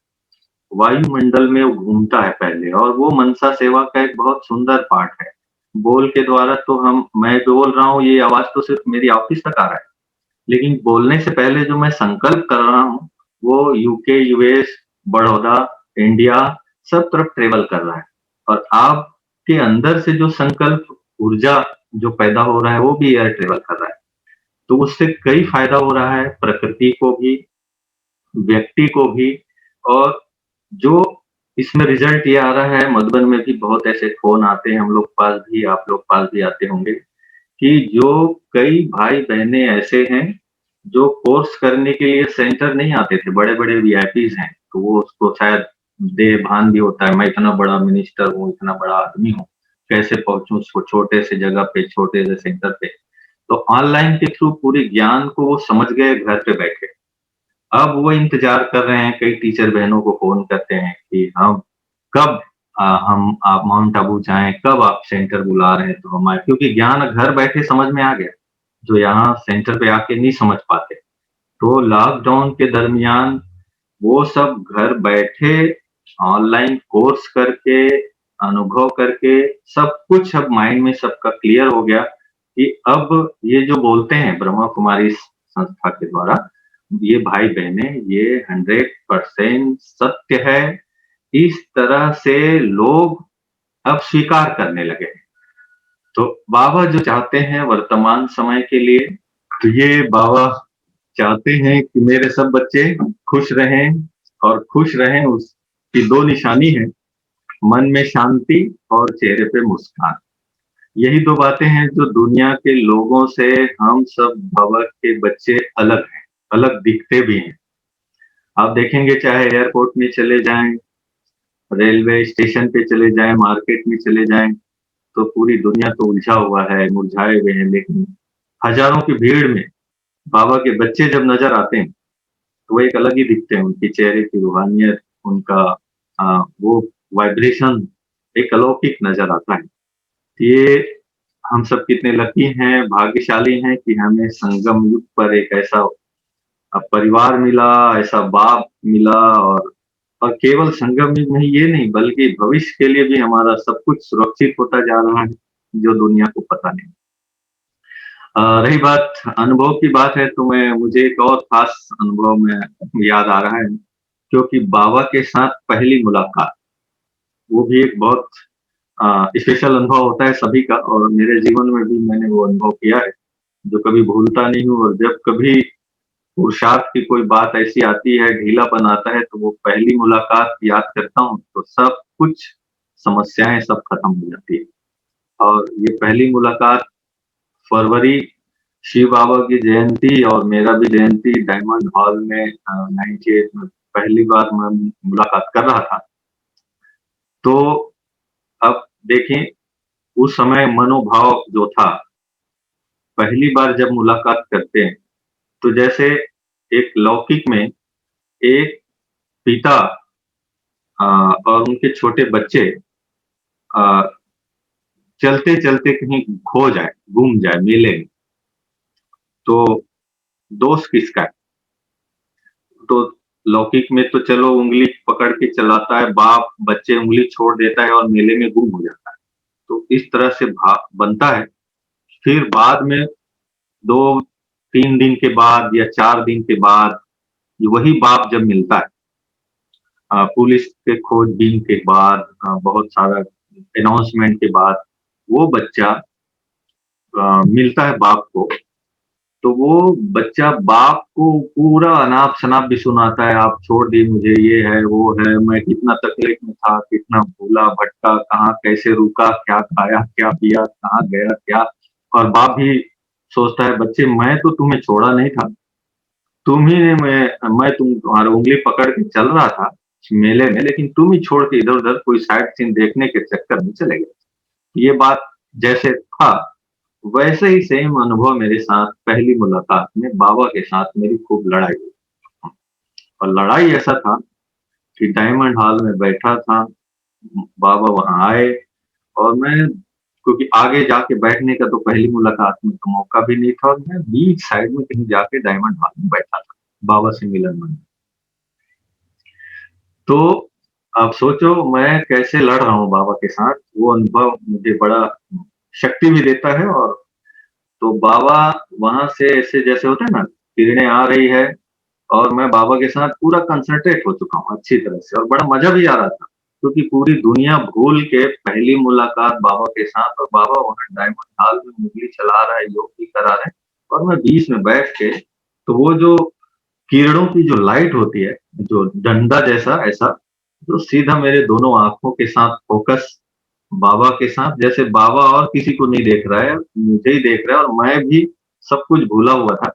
वायुमंडल में वो घूमता है पहले, और वो मनसा सेवा का एक बहुत सुंदर पार्ट है। बोल के द्वारा तो मैं बोल रहा हूँ, ये आवाज तो सिर्फ मेरी ऑफिस तक आ रहा है, लेकिन बोलने से पहले जो मैं संकल्प कर रहा हूँ वो यूके, यूएस, बड़ौदा, इंडिया, सब तरफ ट्रेवल कर रहा है। और आपके अंदर से जो संकल्प ऊर्जा जो पैदा हो रहा है वो भी एयर ट्रेवल कर रहा है। तो उससे कई फायदा हो रहा है, प्रकृति को भी, व्यक्ति को भी। और जो इसमें रिजल्ट ये आ रहा है, मधुबन में भी बहुत ऐसे फोन आते हैं, हम लोग पास भी, आप लोग पास भी आते होंगे, कि जो कई भाई बहनें ऐसे हैं जो कोर्स करने के लिए सेंटर नहीं आते थे, बड़े-बड़े वीआईपीज़ हैं, तो वो उसको शायद देह भान भी होता है, मैं इतना बड़ा मिनिस्टर हूँ, इतना बड़ा आदमी हूँ, कैसे पहुँचूँ छोटे से जगह पे, छोटे से सेंटर पे। तो ऑनलाइन के थ्रू पूरे ज्ञान को वो समझ गए घर पे बैठे। अब वो इंतजार कर रहे हैं, कई टीचर बहनों को फ़ोन करते हैं कि हम कब हम आप माउंट आबू जाएँ, कब आप सेंटर बुला रहे हैं तो हम आएँ, क्योंकि ज्ञान घर बैठे समझ में आ गया, जो यहाँ सेंटर पे आके नहीं समझ पाते। तो लॉकडाउन के दरमियान वो सब घर बैठे ऑनलाइन कोर्स करके, अनुभव करके, सब कुछ अब माइंड में सबका क्लियर हो गया कि अब ये जो बोलते हैं ब्रह्मा कुमारी संस्था के द्वारा, ये भाई बहने, ये 100% सत्य है। इस तरह से लोग अब स्वीकार करने लगे हैं। तो बाबा जो चाहते हैं वर्तमान समय के लिए, तो ये बाबा चाहते हैं कि मेरे सब बच्चे खुश रहें, और खुश रहें उसकी दो निशानी है, मन में शांति और चेहरे पे मुस्कान। यही दो बातें हैं जो दुनिया के लोगों से हम सब बाबा के बच्चे अलग हैं, अलग दिखते भी हैं। आप देखेंगे चाहे एयरपोर्ट में चले जाएं, रेलवे स्टेशन पे चले जाएं, मार्केट में चले जाएं, तो पूरी दुनिया तो उलझा हुआ है, मुरझाए हुए हैं, लेकिन हजारों की भीड़ में बाबा के बच्चे जब नजर आते हैं तो वो एक अलग ही दिखते हैं, उनके चेहरे की रूहानियत, उनका वो वाइब्रेशन एक अलौकिक नजर आता है। ये हम सब कितने लकी हैं, भाग्यशाली हैं कि हमें संगम युग पर एक ऐसा परिवार मिला, ऐसा बाप मिला। और केवल संगम युग में ही ये नहीं, बल्कि भविष्य के लिए भी हमारा सब कुछ सुरक्षित होता जा रहा है, जो दुनिया को पता नहीं। रही बात अनुभव की बात है, तो मुझे एक और खास अनुभव में याद आ रहा है, क्योंकि बाबा के साथ पहली मुलाकात, वो भी एक बहुत स्पेशल अनुभव होता है सभी का, और मेरे जीवन में भी मैंने वो अनुभव किया है जो कभी भूलता नहीं हूँ। और जब कभी पुरुषार्थ की कोई बात ऐसी आती है, ढीलापन आता है, तो वो पहली मुलाकात याद करता हूँ तो सब कुछ समस्याएं सब खत्म हो जाती है। और ये पहली मुलाकात फरवरी, शिव बाबा की जयंती और मेरा भी जयंती, डायमंड हॉल में 98 में पहली बार मैं मुलाकात कर रहा था। तो अब देखें उस समय मनोभाव जो था, पहली बार जब मुलाकात करते हैं तो जैसे एक लौकिक में एक पिता और उनके छोटे बच्चे चलते चलते कहीं खो जाए, गुम जाए मेले में, तो दोष किसका है? तो लौकिक में तो चलो उंगली पकड़ के चलाता है बाप, बच्चे उंगली छोड़ देता है और मेले में गुम हो जाता है। तो इस तरह से भाव बनता है। फिर बाद में 2-3 दिन के बाद या 4 दिन के बाद वही बाप जब मिलता है, पुलिस के खोजबीन के बाद, बहुत सारा अनाउंसमेंट के बाद वो बच्चा मिलता है बाप को, तो वो बच्चा बाप को पूरा अनाप-शनाप भी सुनाता है, आप छोड़ दी मुझे, ये है, वो है, मैं कितना तकलीफ में था, कितना भूला-भटका, कहाँ कैसे रुका, क्या खाया, क्या पिया, कहाँ गया, क्या। और बाप भी सोचता है बच्चे मैं तो तुम्हें छोड़ा नहीं था, तुम ही ने मैं तुम्हारी उंगली पकड़ के चल रहा था मेले में, लेकिन तुम ही छोड़ के इधर-उधर कोई साइट सीन देखने के चक्कर में चले गए। ये बात जैसे था, वैसे ही सेम अनुभव मेरे साथ पहली मुलाकात में बाबा के साथ मेरी खूब लड़ाई हुई। और लड़ाई ऐसा था कि डायमंड हॉल में बैठा था, बाबा वहाँ आए और मैं, क्योंकि आगे जाके बैठने का तो पहली मुलाकात में तो मौका भी नहीं था, और मैं बीच साइड में कहीं जाके डायमंड हॉल में बैठा था, बाबा से मिलन मन। तो अब सोचो मैं कैसे लड़ रहा हूँ बाबा के साथ, वो अनुभव मुझे बड़ा शक्ति भी देता है। और तो बाबा वहां से ऐसे जैसे होता है ना, किरणें आ रही है और मैं बाबा के साथ पूरा कंसंट्रेट हो चुका हूँ अच्छी तरह से, और बड़ा मजा भी आ रहा था, क्योंकि पूरी दुनिया भूल के पहली मुलाकात बाबा के साथ, और बाबा वहां डायमंड हॉल में उंगली चला रहा है, योग भी करा रहे हैं, और मैं बीच में बैठ के, तो वो जो किरणों की जो लाइट होती है, जो डंडा जैसा ऐसा, जो सीधा मेरे दोनों आंखों के साथ फोकस बाबा के साथ, जैसे बाबा और किसी को नहीं देख रहा है, मुझे ही देख रहा है, और मैं भी सब कुछ भूला हुआ था।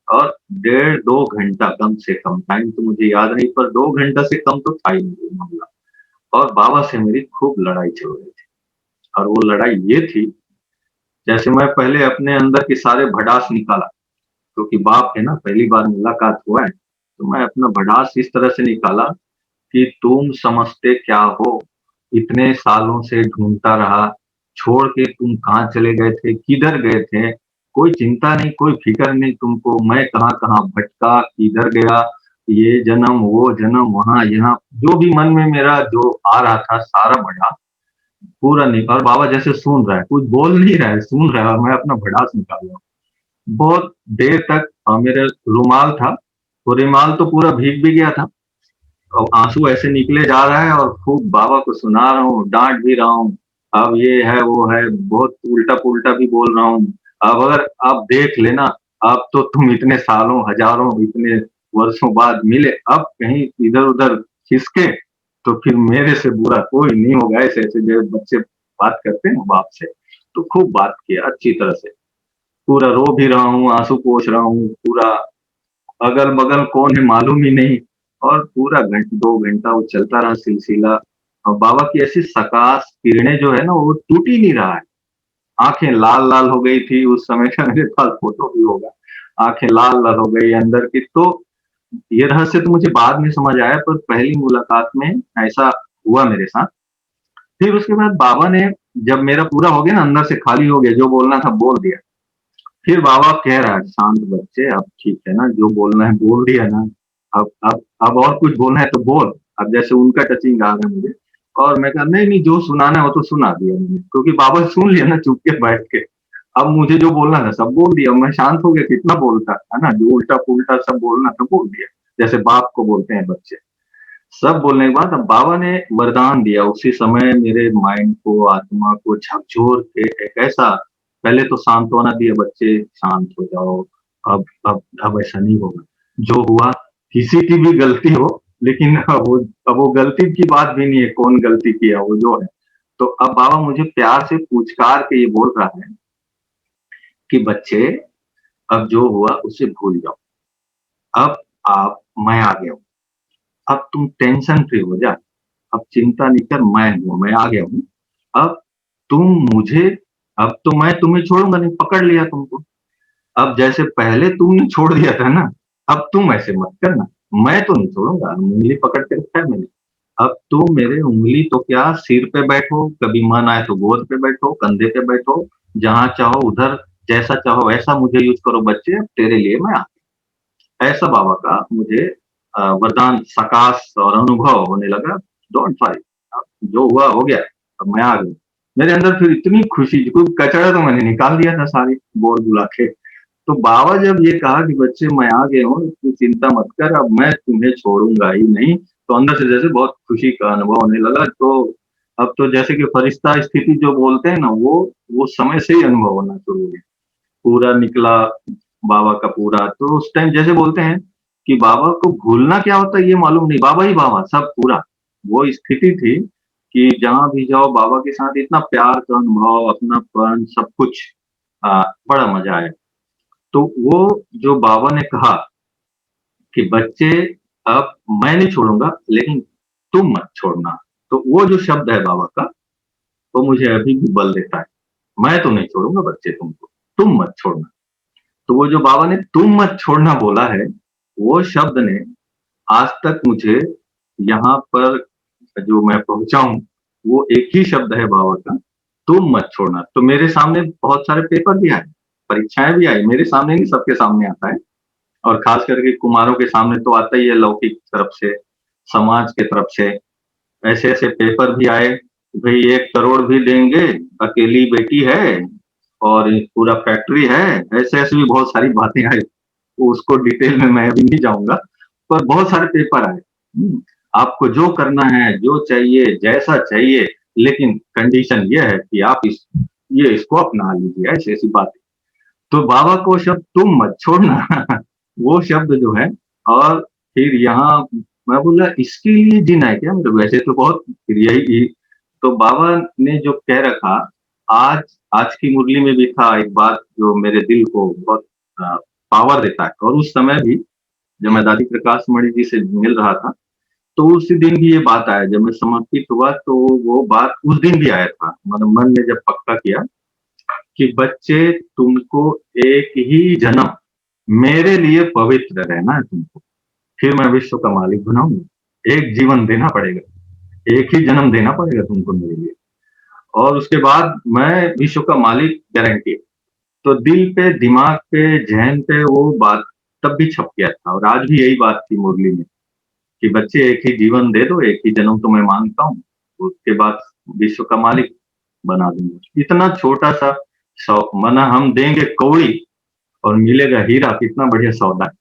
और 1.5-2 घंटा कम से कम, टाइम तो मुझे याद नहीं, पर 2 घंटा से कम तो था ही नहीं मामला। और बाबा से मेरी खूब लड़ाई चल रही थी, और वो लड़ाई ये थी, जैसे मैं पहले अपने अंदर के सारे भड़ास निकाला, क्योंकि बाप है ना, पहली बार मुलाकात हुआ है, तो मैं अपना भड़ास इस तरह से निकाला कि तुम समझते क्या हो, इतने सालों से ढूंढता रहा, छोड़ के तुम कहाँ चले गए थे, किधर गए थे, कोई चिंता नहीं, कोई फिक्र नहीं तुमको, मैं कहाँ कहाँ भटका, किधर गया, ये जन्म, वो जन्म, वहां यहाँ, जो भी मन में मेरा जो आ रहा था सारा भड़ास पूरा निकाल। और बाबा जैसे सुन रहा है, कुछ बोल नहीं रहा है, सुन रहा है, और मैं अपना भड़ास निकाल रहा हूँ। बहुत देर तक मेरा रुमाल था, वो रुमाल तो पूरा भीग भी गया था, और आंसू ऐसे निकले जा रहा है, और खूब बाबा को सुना रहा हूँ, डांट भी रहा हूँ, अब ये है वो है, बहुत उल्टा पुल्टा भी बोल रहा हूँ। अब अगर आप देख लेना, अब तो तुम इतने सालों, हजारों, इतने वर्षों बाद मिले, अब कहीं इधर उधर खिसके तो फिर मेरे से बुरा कोई नहीं होगा। ऐसे ऐसे जो बच्चे बात करते हैं बाप से, तो खूब बात किया अच्छी तरह से, पूरा रो भी रहा हूँ, आंसू पोंछ रहा हूँ, पूरा अगल बगल कौन है मालूम ही नहीं। और पूरा 2 घंटा वो चलता रहा सिलसिला, और बाबा की ऐसी सकाश किरणें जो है ना, वो टूट ही नहीं रहा है। आंखें लाल लाल हो गई थी उस समय का, मेरे पास फोटो भी होगा, आंखें लाल लाल हो गई अंदर की। तो ये रहस्य तो मुझे बाद में समझ आया, पर पहली मुलाकात में ऐसा हुआ मेरे साथ। फिर उसके बाद बाबा ने, जब मेरा पूरा हो गया ना, अंदर से खाली हो गया, जो बोलना था बोल दिया, फिर बाबा कह रहा है शांत बच्चे, अब ठीक है ना, जो बोलना है बोल दिया ना, अब और कुछ बोलना है तो बोल। अब जैसे उनका टचिंग आ रहा है मुझे, और मैं कहा नहीं नहीं, जो सुनाना है वो तो सुना दिया मैंने, क्योंकि बाबा सुन लिया ना चुप के बैठ के। अब मुझे जो बोलना था सब बोल दिया, मैं शांत हो गया, कितना बोलता है ना, जो उल्टा पुल्टा सब बोलना था बोल दिया, जैसे बाप को बोलते हैं बच्चे। सब बोलने के बाद अब बाबा ने वरदान दिया उसी समय, मेरे माइंड को, आत्मा को झकझोर के एक ऐसा, पहले तो सांत्वना दिया, बच्चे शांत हो जाओ, अब ऐसा नहीं होगा, जो हुआ किसी की भी गलती हो, लेकिन अब वो गलती की बात भी नहीं है, कौन गलती किया वो जो है। तो अब बाबा मुझे प्यार से पूछकार के ये बोल रहा है कि बच्चे, अब जो हुआ उसे भूल जाओ, अब आप, मैं आ गया हूं, अब तुम टेंशन फ्री हो जा, अब चिंता नहीं कर, मैं आ गया हूँ। अब तुम मुझे अब तो मैं तुम्हें छोड़ूंगा नहीं, पकड़ लिया तुमको। अब जैसे पहले तुमने छोड़ दिया था ना, अब तुम ऐसे मत करना। मैं तो नहीं छोड़ूंगा, उंगली पकड़ के रखा है मैंने। अब तुम मेरे उंगली तो क्या, सिर पे बैठो, कभी मन आए तो गोद पे बैठो, कंधे पे बैठो, जहां चाहो उधर, जैसा चाहो वैसा मुझे यूज करो बच्चे, अब तेरे लिए मैं आ गया। ऐसा बाबा का मुझे वरदान साकाश और अनुभव होने लगा। डोंट फाइट, अब जो हुआ हो गया, अब मैं आ गया। मेरे अंदर फिर इतनी खुशी, कोई कचरा तो मैंने निकाल दिया था सारी बोल बुला के। तो बाबा जब ये कहा कि बच्चे मैं आ गया हूँ, तू चिंता मत कर, अब मैं तुम्हें छोड़ूंगा ही नहीं, तो अंदर से जैसे बहुत खुशी का अनुभव होने लगा। तो अब तो जैसे कि फरिश्ता स्थिति जो बोलते हैं ना, वो समय से ही अनुभव होना शुरू हो गया। पूरा निकला बाबा का पूरा। तो उस टाइम जैसे बोलते हैं कि बाबा को भूलना क्या होता है ये मालूम नहीं, बाबा ही बाबा सब पूरा। वो स्थिति थी कि जहां भी जाओ बाबा के साथ इतना प्यार का अनुभव, अपनापन, सब कुछ, बड़ा मजा आया। तो वो जो बाबा ने कहा कि बच्चे अब मैं नहीं छोड़ूंगा, लेकिन तुम मत छोड़ना, तो वो जो शब्द है बाबा का, वो मुझे अभी भी बल देता है। मैं तो नहीं छोड़ूंगा बच्चे तुमको, तुम मत छोड़ना। तो वो जो बाबा ने तुम मत छोड़ना बोला है, वो शब्द ने आज तक मुझे यहाँ पर जो मैं पहुंचा हूँ, वो एक ही शब्द है बाबा का, तुम मत छोड़ना। तो मेरे सामने बहुत सारे पेपर भी आए, परीक्षाएं भी आई, मेरे सामने नहीं सबके सामने आता है। और खास करके कुमारों के सामने तो आता ही है, लौकिक तरफ से, समाज के तरफ से। ऐसे ऐसे पेपर भी आए, भाई 1 करोड़ भी देंगे, अकेली बेटी है और पूरा फैक्ट्री है, ऐसे ऐसे भी बहुत सारी बातें आई। तो उसको डिटेल में मैं अभी नहीं जाऊंगा, पर बहुत सारे पेपर आए। आपको जो करना है, जो चाहिए, जैसा चाहिए, लेकिन कंडीशन ये है कि आप इसको अपना लीजिए, ऐसी ऐसी बातें। तो बाबा को शब्द तुम मत छोड़ना वो शब्द जो है, और फिर यहाँ मैं बोला इसके लिए जीना है क्या, मतलब वैसे तो बहुत यही। तो बाबा ने जो कह रखा, आज आज की मुरली में भी था एक बात जो मेरे दिल को बहुत पावर देता है। और उस समय भी जब मैं दादी प्रकाश मणि जी से मिल रहा था, तो उसी दिन भी ये बात आया, जब मैं समर्पित हुआ तो वो बात उस दिन भी आया था। मतलब मन ने जब पक्का किया कि बच्चे तुमको एक ही जन्म मेरे लिए पवित्र रहना है तुमको, फिर मैं विश्व का मालिक बनाऊंगा। एक जीवन देना पड़ेगा, एक ही जन्म देना पड़ेगा तुमको मेरे लिए, और उसके बाद मैं विश्व का मालिक, गारंटी। तो दिल पे, दिमाग पे, जहन पे वो बात तब भी छप गया था, और आज भी यही बात थी मुरली में कि बच्चे एक ही जीवन दे दो, एक ही जन्म तो मैं मांगता हूँ, उसके बाद विश्व का मालिक बना दूंगा। इतना छोटा सा मना हम देंगे कौड़ी और मिलेगा हीरा, कितना बढ़िया सौदा है।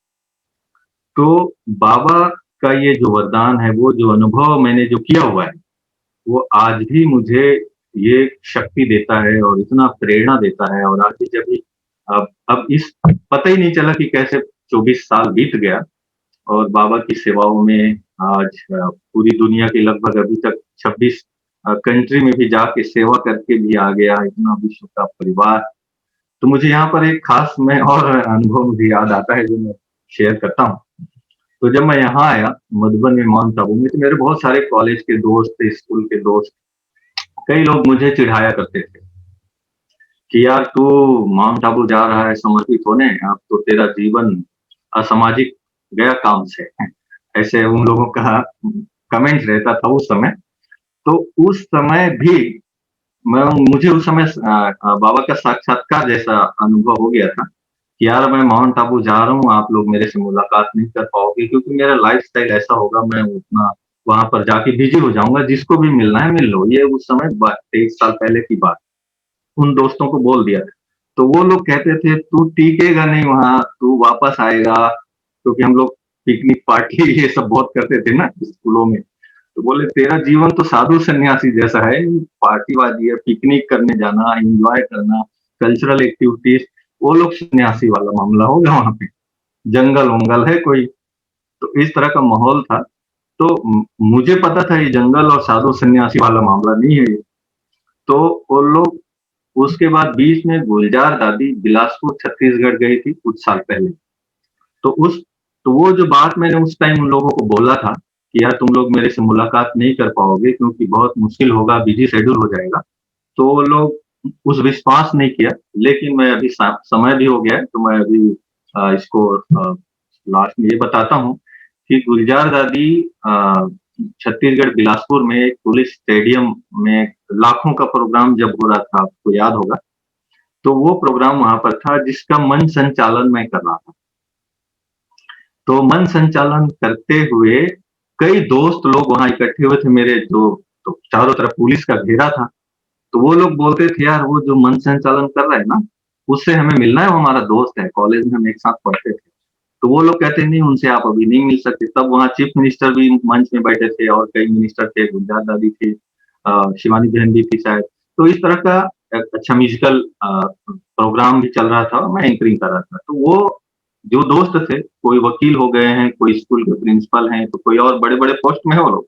तो बाबा का ये जो वरदान है, वो जो अनुभव मैंने जो किया हुआ है, वो आज भी मुझे ये शक्ति देता है और इतना प्रेरणा देता है। और आज भी जब भी अब इस पता ही नहीं चला कि कैसे 24 साल बीत गया, और बाबा की सेवाओं में आज पूरी दुनिया की लगभग अभी तक 26 कंट्री में भी जाके सेवा करके भी आ गया, इतना विश्व का परिवार। तो मुझे यहाँ पर एक खास में और अनुभव मुझे याद आता है जो मैं शेयर करता हूँ। तो जब मैं यहाँ आया मधुबन में, माउंट आबू में, तो मेरे बहुत सारे कॉलेज के दोस्त थे, स्कूल के दोस्त, कई लोग मुझे चिढ़ाया करते थे कि यार तू माउंट आबू जा रहा है समर्पित होने, अब तो तेरा जीवन असामाजिक गया काम से, ऐसे उन लोगों का कमेंट रहता था उस समय। तो उस समय भी मुझे उस समय बाबा का साक्षात्कार जैसा अनुभव हो गया था कि यार मैं माउंट आबू जा रहा हूँ, आप लोग मेरे से मुलाकात नहीं कर पाओगे, क्योंकि मेरा लाइफस्टाइल ऐसा होगा, मैं उतना वहां पर जाके बिजी हो जाऊंगा, जिसको भी मिलना है मिल लो। ये उस समय 23 साल पहले की बात, उन दोस्तों को बोल दिया था। तो वो लोग कहते थे तू टिकेगा नहीं वहां, तू वापस आएगा, क्योंकि हम लोग पिकनिक पार्टी ये सब बहुत करते थे ना स्कूलों में। तो बोले तेरा जीवन तो साधु सन्यासी जैसा है, पार्टीबाजी है, पिकनिक करने जाना, एंजॉय करना, कल्चरल एक्टिविटीज, वो लोग सन्यासी वाला मामला होगा वहां पे, जंगल वंगल है कोई। तो इस तरह का माहौल था। तो मुझे पता था ये जंगल और साधु सन्यासी वाला मामला नहीं है। तो वो लोग उसके बाद बीच में गुलजार दादी बिलासपुर छत्तीसगढ़ गई थी कुछ साल पहले। तो वो जो बात मैंने उस टाइम उन लोगों को बोला था कि यार तुम लोग मेरे से मुलाकात नहीं कर पाओगे क्योंकि बहुत मुश्किल होगा, बिजी शेड्यूल हो जाएगा। तो वो लोग उस विश्वास नहीं किया, लेकिन मैं अभी समय भी हो गया है, तो मैं अभी इसको लास्ट में ये बताता हूँ कि गुलजार दादी छत्तीसगढ़ बिलासपुर में एक पुलिस स्टेडियम में लाखों का प्रोग्राम जब हो रहा था, आपको याद होगा, तो वो प्रोग्राम वहां पर था जिसका मन संचालन मैं कर रहा था। तो मन संचालन करते हुए कई दोस्त लोग वहां इकट्ठे हुए थे मेरे, जो तो चारों तरफ पुलिस का घेरा था। तो वो लोग बोलते थे यार वो जो मन संचालन कर रहा है ना, उससे हमें मिलना है, वो हमारा दोस्त है, कॉलेज में हम एक साथ पढ़ते थे। तो वो लोग कहते नहीं, उनसे आप अभी नहीं मिल सकते। तब वहाँ चीफ मिनिस्टर भी मंच में बैठे थे और कई मिनिस्टर थे, गुलजार दादी थी, शिवानी बहन भी थी शायद। तो इस तरह का एक अच्छा म्यूजिकल प्रोग्राम भी चल रहा था, मैं एंकरिंग कर रहा था। तो वो जो दोस्त थे, कोई वकील हो गए हैं, कोई स्कूल के प्रिंसिपल हैं, तो कोई और बड़े बड़े पोस्ट में है वो लोग,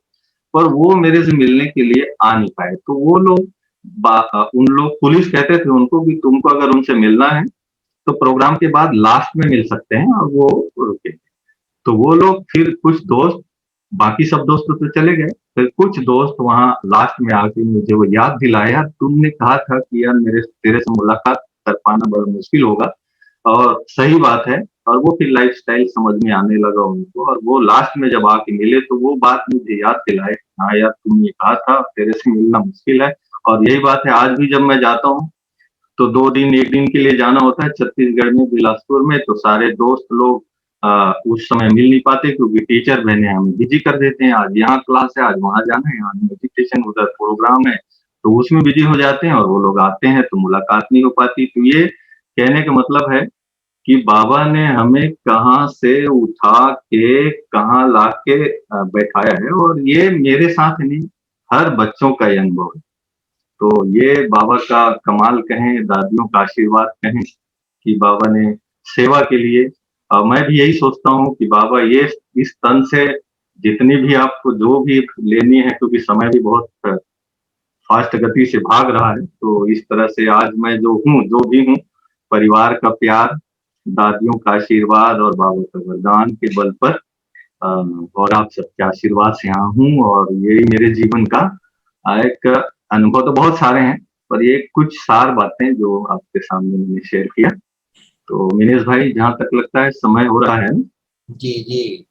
पर वो मेरे से मिलने के लिए आ नहीं पाए। तो वो लोग उन लोग पुलिस कहते थे उनको कि तुमको अगर उनसे मिलना है तो प्रोग्राम के बाद लास्ट में मिल सकते हैं, और वो रुके। तो वो लोग फिर कुछ दोस्त, बाकी सब दोस्त तो चले गए, फिर कुछ दोस्त वहां लास्ट में आके मुझे वो याद दिलाया, तुमने कहा था कि यार मेरे तेरे से मुलाकात कर पाना बड़ा मुश्किल होगा, और सही बात है। और वो फिर लाइफस्टाइल समझ में आने लगा उनको, और वो लास्ट में जब आके मिले तो वो बात मुझे याद दिलाए, हाँ यार तुमने कहा था तेरे से मिलना मुश्किल है। और यही बात है, आज भी जब मैं जाता हूँ तो 2 दिन 1 दिन के लिए जाना होता है छत्तीसगढ़ में, बिलासपुर में, तो सारे दोस्त लोग उस समय मिल नहीं पाते क्योंकि टीचर बहने हमें बिजी कर देते हैं, आज यहाँ क्लास है, आज वहाँ जाना है, आज मेडिटेशन, उधर प्रोग्राम है, तो उसमें बिजी हो जाते हैं, और वो लोग आते हैं तो मुलाकात नहीं हो पाती। तो ये कहने का मतलब है कि बाबा ने हमें कहाँ से उठा के कहाँ ला के बैठाया है, और ये मेरे साथ नहीं, हर बच्चों का ये अनुभव है। तो ये बाबा का कमाल कहें, दादियों का आशीर्वाद कहें कि बाबा ने सेवा के लिए, मैं भी यही सोचता हूँ कि बाबा ये इस तन से जितनी भी आपको जो भी लेनी है, क्योंकि समय भी बहुत फास्ट गति से भाग रहा है, तो इस तरह से आज मैं जो हूँ, जो भी हूँ, परिवार का प्यार, दादियों का आशीर्वाद और बाबा का वरदान के बल पर, और आप सबके आशीर्वाद से यहाँ हूँ। और यही मेरे जीवन का एक अनुभव, तो बहुत सारे हैं, पर ये कुछ सार बातें जो आपके सामने मैंने शेयर किया। तो मिनेश भाई, जहाँ तक लगता है समय हो रहा है, जी जी।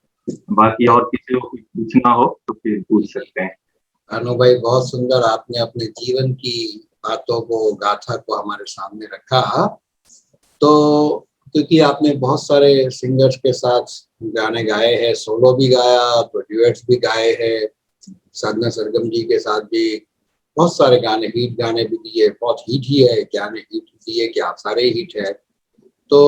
बाकी और किसी को कुछ पूछना हो तो फिर पूछ सकते हैं। अनु भाई, बहुत सुंदर आपने अपने जीवन की बातों को, गाथा को हमारे सामने रखा। तो क्योंकि आपने बहुत सारे सिंगर्स के साथ गाने गाए हैं, सोलो भी गाया, तो ड्यूएट्स भी गाए हैं, साधना सरगम जी के साथ भी बहुत सारे गाने, हिट गाने भी दिए, बहुत हिट ही है, गाने हिट दिए क्या, सारे हिट है। तो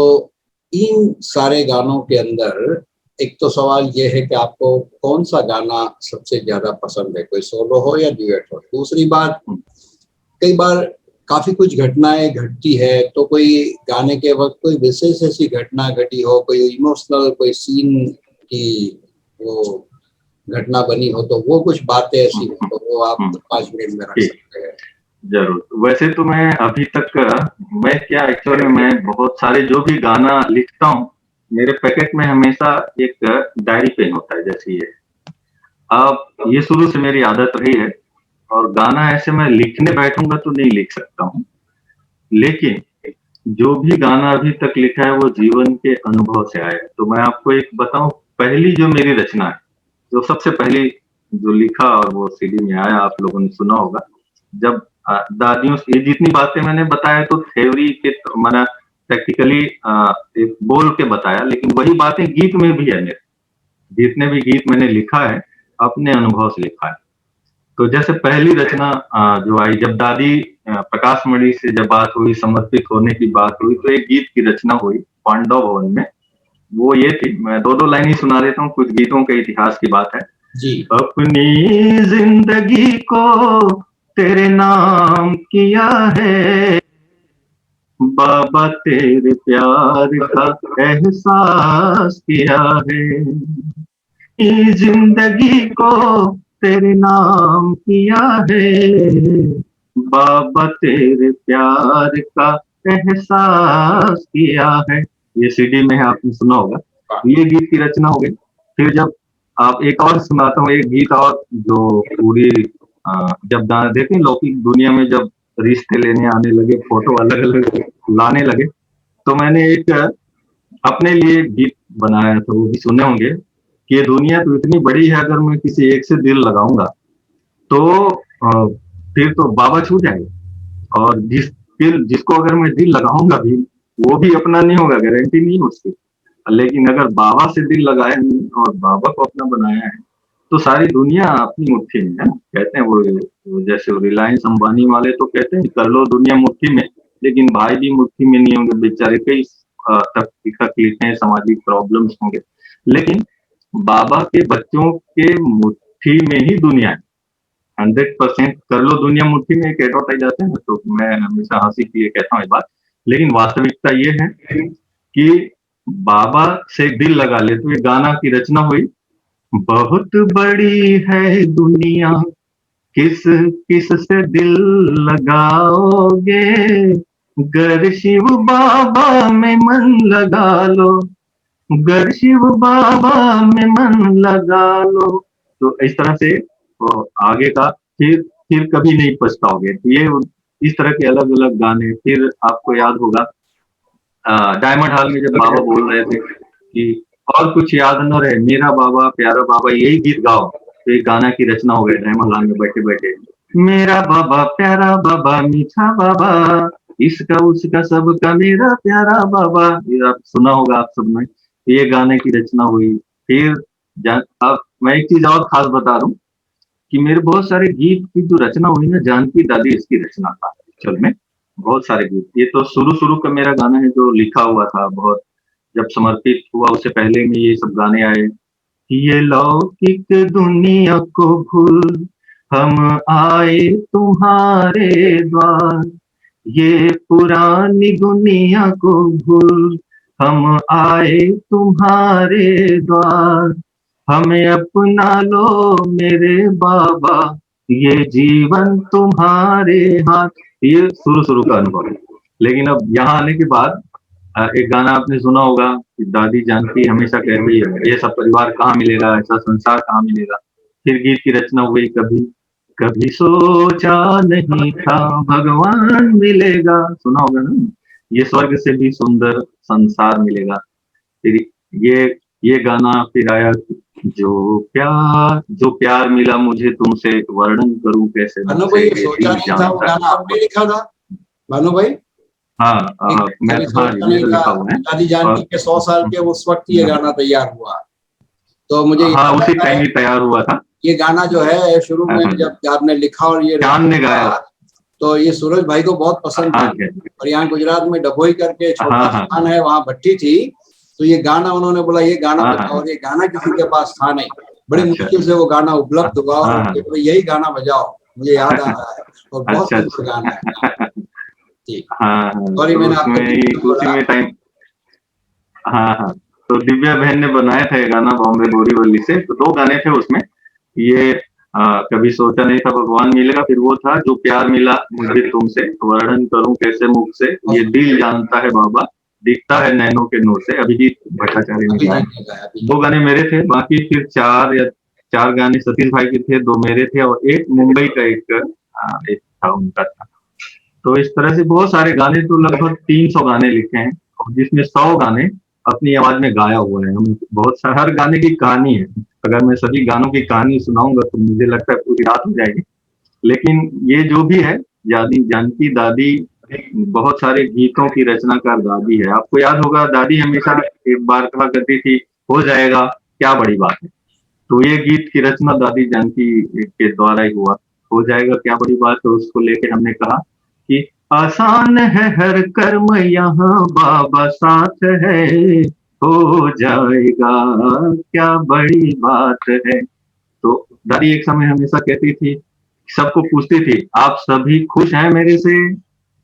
इन सारे गानों के अंदर एक तो सवाल ये है कि आपको कौन सा गाना सबसे ज्यादा पसंद है, कोई सोलो हो या ड्यूएट हो। दूसरी बात, कई बार काफी कुछ घटनाएं घटती है, तो कोई गाने के वक्त कोई विशेष ऐसी घटना घटी हो, कोई इमोशनल कोई सीन की वो घटना बनी हो, तो वो कुछ बातें ऐसी हो तो वो आप 5 मिनट में रख सकते हैं। जरूर। वैसे तो मैं अभी तक, मैं क्या एक्चुअली मैं बहुत सारे जो भी गाना लिखता हूँ, मेरे पैकेट में हमेशा एक डायरी पेन होता है, जैसे ये। अब ये शुरू से मेरी आदत रही है, और गाना ऐसे मैं लिखने बैठूंगा तो नहीं लिख सकता हूँ, लेकिन जो भी गाना अभी तक लिखा है वो जीवन के अनुभव से आया है। तो मैं आपको एक बताऊं, पहली जो मेरी रचना है, जो सबसे पहली जो लिखा और वो सीडी में आया, आप लोगों ने सुना होगा, जब दादियों से ये जितनी बातें मैंने बताया तो थ्योरी के मैंने प्रैक्टिकली एक बोल के बताया, लेकिन वही बातें गीत में भी है मेरे। जितने भी गीत मैंने लिखा है अपने अनुभव से लिखा है। तो जैसे पहली रचना जो आई, जब दादी प्रकाश मणि से जब बात हुई, समर्पित होने की बात हुई, तो एक गीत की रचना हुई पांडव भवन में। वो ये थी, मैं 2-2 लाइन ही सुना देता हूँ, कुछ गीतों के इतिहास की बात है जी। अपनी जिंदगी को तेरे नाम किया है, बाबा तेरे प्यार का एहसास किया है, इस जिंदगी को तेरे नाम किया है, बाबा तेरे प्यार का एहसास किया है। ये सीडी में है, आपने सुना होगा। ये गीत की रचना हो गई। फिर जब आप एक और सुनाता हूँ, एक गीत और जो पूरी जब गाना देखे लौकिक दुनिया में जब रिश्ते लेने आने लगे, फोटो अलग अलग लाने लगे, तो मैंने एक अपने लिए गीत बनाया था, वो भी सुने होंगे कि ये दुनिया तो इतनी बड़ी है, अगर मैं किसी एक से दिल लगाऊंगा तो फिर तो बाबा छूट जाएगा, और जिसको अगर मैं दिल लगाऊंगा भी वो भी अपना नहीं होगा, गारंटी नहीं है उसकी। लेकिन अगर बाबा से दिल लगाया है और बाबा को अपना बनाया है तो सारी दुनिया अपनी मुट्ठी में है ना। कहते हैं वो जैसे रिलायंस अंबानी वाले तो कहते हैं कर लो दुनिया मुट्ठी में, लेकिन भाई भी मुट्ठी में नहीं होंगे बेचारे, कई तकलीफें सामाजिक प्रॉब्लम्स होंगे, लेकिन बाबा के बच्चों के मुट्ठी में ही दुनिया है। 100% कर लो दुनिया मुट्ठी में, एक एडवर्टाइज आते हैं, तो मैं हमेशा हंसी के लिए कहता हूँ ये बात, लेकिन वास्तविकता ये है कि बाबा से दिल लगा ले। तो ये गाना की रचना हुई, बहुत बड़ी है दुनिया किस किस से दिल लगाओगे, गर शिव बाबा में मन लगा लो, गर शिव बाबा में मन लगा लो। तो इस तरह से आगे का फिर कभी नहीं पछताओगे। तो ये इस तरह के अलग अलग गाने। फिर आपको याद होगा डायमंड हॉल में जब बाबा बोल रहे थे कि और कुछ याद न रहे, मेरा बाबा प्यारा बाबा, यही गीत गाओ, तो एक गाना की रचना हो गई डायमंड हॉल में बैठे बैठे, मेरा बाबा प्यारा बाबा मीठा बाबा, इसका उसका सबका मेरा प्यारा बाबा। ये आप सुना होगा आप सबने, ये गाने की रचना हुई। फिर अब मैं एक चीज और खास बता दूं कि मेरे बहुत सारे गीत की जो रचना हुई ना, जानकी दादी इसकी रचना था चल में, बहुत सारे गीत। ये तो शुरू का मेरा गाना है जो लिखा हुआ था, बहुत जब समर्पित हुआ उससे पहले में ये सब गाने आए। ये लौकिक दुनिया को भूल हम आए तुम्हारे द्वार, ये पुरानी दुनिया को भूल हम आए तुम्हारे द्वार, हमें अपना लो मेरे बाबा, ये जीवन तुम्हारे हाथ। ये शुरू का अनुभव है। लेकिन अब यहाँ आने के बाद एक गाना आपने सुना होगा कि दादी जानकी हमेशा कहती है, ये सब परिवार कहाँ मिलेगा, ऐसा संसार कहाँ मिलेगा। फिर गीत की रचना हुई, कभी कभी सोचा नहीं था भगवान मिलेगा, सुना होगा ना, ये स्वर्ग से भी सुंदर संसार मिलेगा। फिर ये गाना फिर आया, जो प्यार मिला मुझे तुमसे, वर्णन करूं कैसे। भानु भाई सोचा नहीं था, वो गाना आपने लिखा था भानु भाई? हाँ, दादी जानकी के 100 साल के उस वक्त ये गाना तैयार हुआ, तो मुझे उसी टाइम ही तैयार हुआ था। ये गाना जो है शुरू में जब आपने लिखा और ये ने गाया, तो ये सूरज भाई को बहुत पसंद था। और यहाँ गुजरात में डभोई करके छोटा स्थान है, वहाँ भट्टी थी, तो ये गाना उन्होंने बोला ये गाना बजाओ, और ये गाना किसी के पास था नहीं, बड़ी मुश्किल से वो गाना उपलब्ध हुआ, और यही गाना बजाओ, मुझे याद आ रहा है, और बहुत सुंदर गाना है। सॉरी मैंने उसी टाइम तो दिव्या बहन ने बनाया था ये गाना बॉम्बे बोरीवली से। तो 2 गाने थे उसमें, ये कभी सोचा नहीं था भगवान मिलेगा, फिर वो था जो प्यार मिला मुझे तुमसे, वर्णन करूं कैसे मुख से, ये दिल जानता है बाबा, दिखता है नैनों के नूर से, अभिजीत भट्टाचार्य ने गाया। 2 गाने मेरे थे, बाकी फिर 4 गाने सतीश भाई के थे, 2 मेरे थे, और एक मुंबई का एक था उनका था। तो इस तरह से बहुत सारे गाने, तो लगभग 300 गाने लिखे हैं, और जिसमें 100 गाने अपनी आवाज में गाया हुआ है। हम बहुत सारे, हर गाने की कहानी है, अगर मैं सभी गानों की कहानी सुनाऊंगा तो मुझे लगता है पूरी रात हो जाएगी। लेकिन ये जो भी है, जानकी दादी बहुत सारे गीतों की रचनाकार दादी है। आपको याद होगा दादी हमेशा एक बार कहा करती थी, हो जाएगा क्या बड़ी बात है। तो ये गीत की रचना दादी जानकी के द्वारा ही हुआ, हो जाएगा क्या बड़ी बात है। उसको लेके हमने कहा कि आसान है हर कर्म यहाँ बाबा साथ है, हो जाएगा क्या बड़ी बात है। तो दादी एक समय हमेशा कहती थी, सबको पूछती थी आप सभी खुश हैं मेरे से,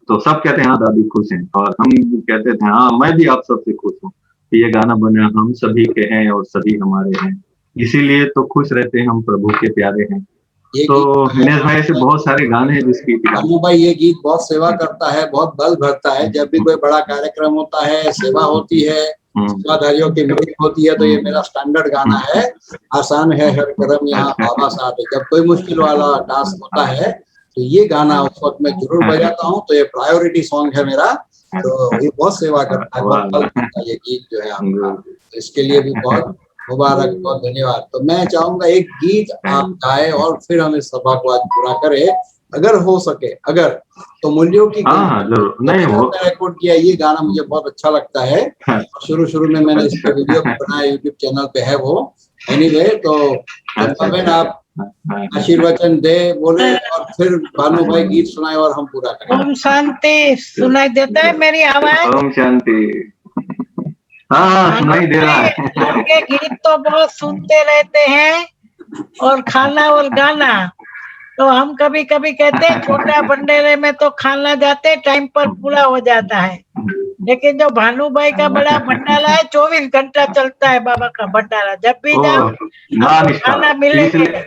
तो सब कहते हैं हाँ दादी खुश हैं, और हम कहते थे हाँ मैं भी आप सबसे खुश हूँ। ये गाना बना हम सभी के हैं और सभी हमारे हैं, इसीलिए तो खुश रहते हैं हम प्रभु के प्यारे हैं। तो दिनेश भाई से बहुत सारे गाने हैं जिसकी भाई ये गीत बहुत सेवा करता है, बहुत बल भरता है। जब भी कोई बड़ा कार्यक्रम होता है, सेवा होती है, सेवाधारियों की मीटिंग होती है तो ये मेरा स्टैंडर्ड गाना है, आसान है हर कदम यहाँ बाबा साथ है। जब कोई मुश्किल वाला टास्क होता है तो ये गाना उस वक्त मैं जरूर बजाता हूँ। तो ये प्रायोरिटी सॉन्ग है मेरा, तो ये बहुत सेवा करता है, बहुत फल देता है ये गीत जो है आपका। तो इसके लिए भी बहुत मुबारक, बहुत धन्यवाद। तो मैं चाहूंगा एक गीत आप गाए और फिर हम इस सभा को आज पूरा करें, अगर हो सके। अगर तो मूल्यों की जरूर, नहीं वो रिकॉर्ड किया ये गाना मुझे बहुत अच्छा लगता है। शुरू में मैंने इसका वीडियो बनाया, यूट्यूब चैनल पे है वो। एनीवे, तो आप आशीर्वचन दे बोले और फिर भानु भाई गीत सुनाए और हम पूरा करें। ओम शांति। सुनाई देता है मेरी आवाज? ओम शांति। हाँ, सुनाई दे रहा है। आपके गीत तो बहुत सुनते रहते हैं और खाना और गाना तो हम कभी कभी कहते हैं छोटा भंडारे में तो खाना जाते टाइम पर पूरा हो जाता है, लेकिन जो भानु भाई का बड़ा भंडारा है 24 घंटा चलता है बाबा का भंडारा। जब भी जाओ खाना मिलेगा।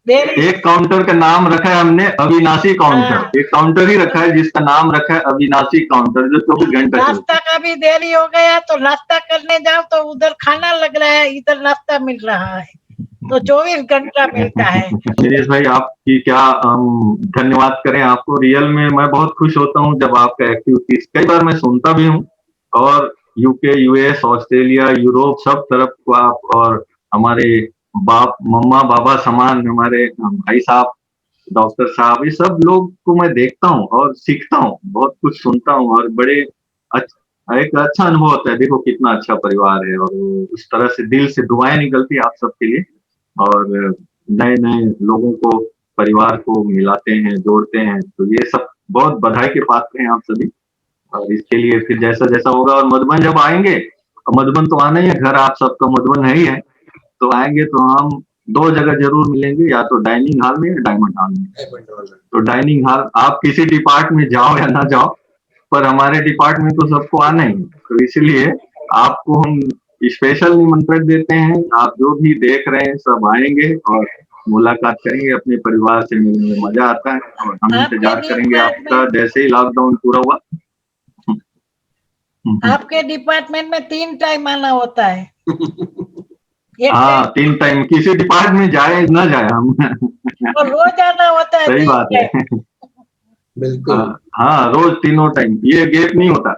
एक काउंटर का नाम रखा है हमने अविनाशी काउंटर। एक काउंटर ही रखा है जिसका नाम रखा है अविनाशी काउंटर, जो 24 घंटा नाश्ता का भी देरी हो गया तो नाश्ता करने जाओ तो उधर खाना लग रहा है, इधर नाश्ता मिल रहा है, तो 24 घंटा मिलता है। दिनेश भाई आपकी क्या धन्यवाद करें आपको। रियल में मैं बहुत खुश होता हूँ जब आपका एक्टिविटीज कई बार मैं सुनता भी हूँ, और यूके, यूएस, ऑस्ट्रेलिया, यूरोप सब तरफ को आप और हमारे बाप मम्मा बाबा समान हमारे भाई साहब, डॉक्टर साहब, ये सब लोग को मैं देखता हूँ और सीखता हूँ, बहुत कुछ सुनता हूँ और बड़े एक अच्छा अनुभव होता है। देखो कितना अच्छा परिवार है और उस तरह से दिल से दुआएं निकलती है आप सबके लिए, और नए नए लोगों को, परिवार को मिलाते हैं, जोड़ते हैं। तो ये सब बहुत बधाई के पात्र हैं आप सभी, और इसके लिए फिर जैसा जैसा होगा। और मधुबन जब आएंगे, मधुबन तो आना ही है, घर आप सबका मधुबन है ही है, तो आएंगे तो हम 2 जगह जरूर मिलेंगे, या तो डाइनिंग हॉल में या डायमंड हॉल में। तो डाइनिंग हॉल आप किसी डिपार्ट में जाओ या ना जाओ, पर हमारे डिपार्ट में तो सबको आना ही है, तो इसलिए आपको हम स्पेशल निमंत्रण देते हैं। आप जो भी देख रहे हैं सब आएंगे और मुलाकात करेंगे, अपने परिवार से मिलने में मजा आता है, और हम इंतजार करेंगे आपका जैसे ही लॉकडाउन पूरा हुआ। आपके डिपार्टमेंट में 3 टाइम आना होता है। हाँ, 3 टाइम, किसी डिपार्टमेंट में जाए ना जाए हम और रोज आना होता है। सही बात है, बिल्कुल। हाँ, रोज 3 टाइम, ये गैप नहीं होता।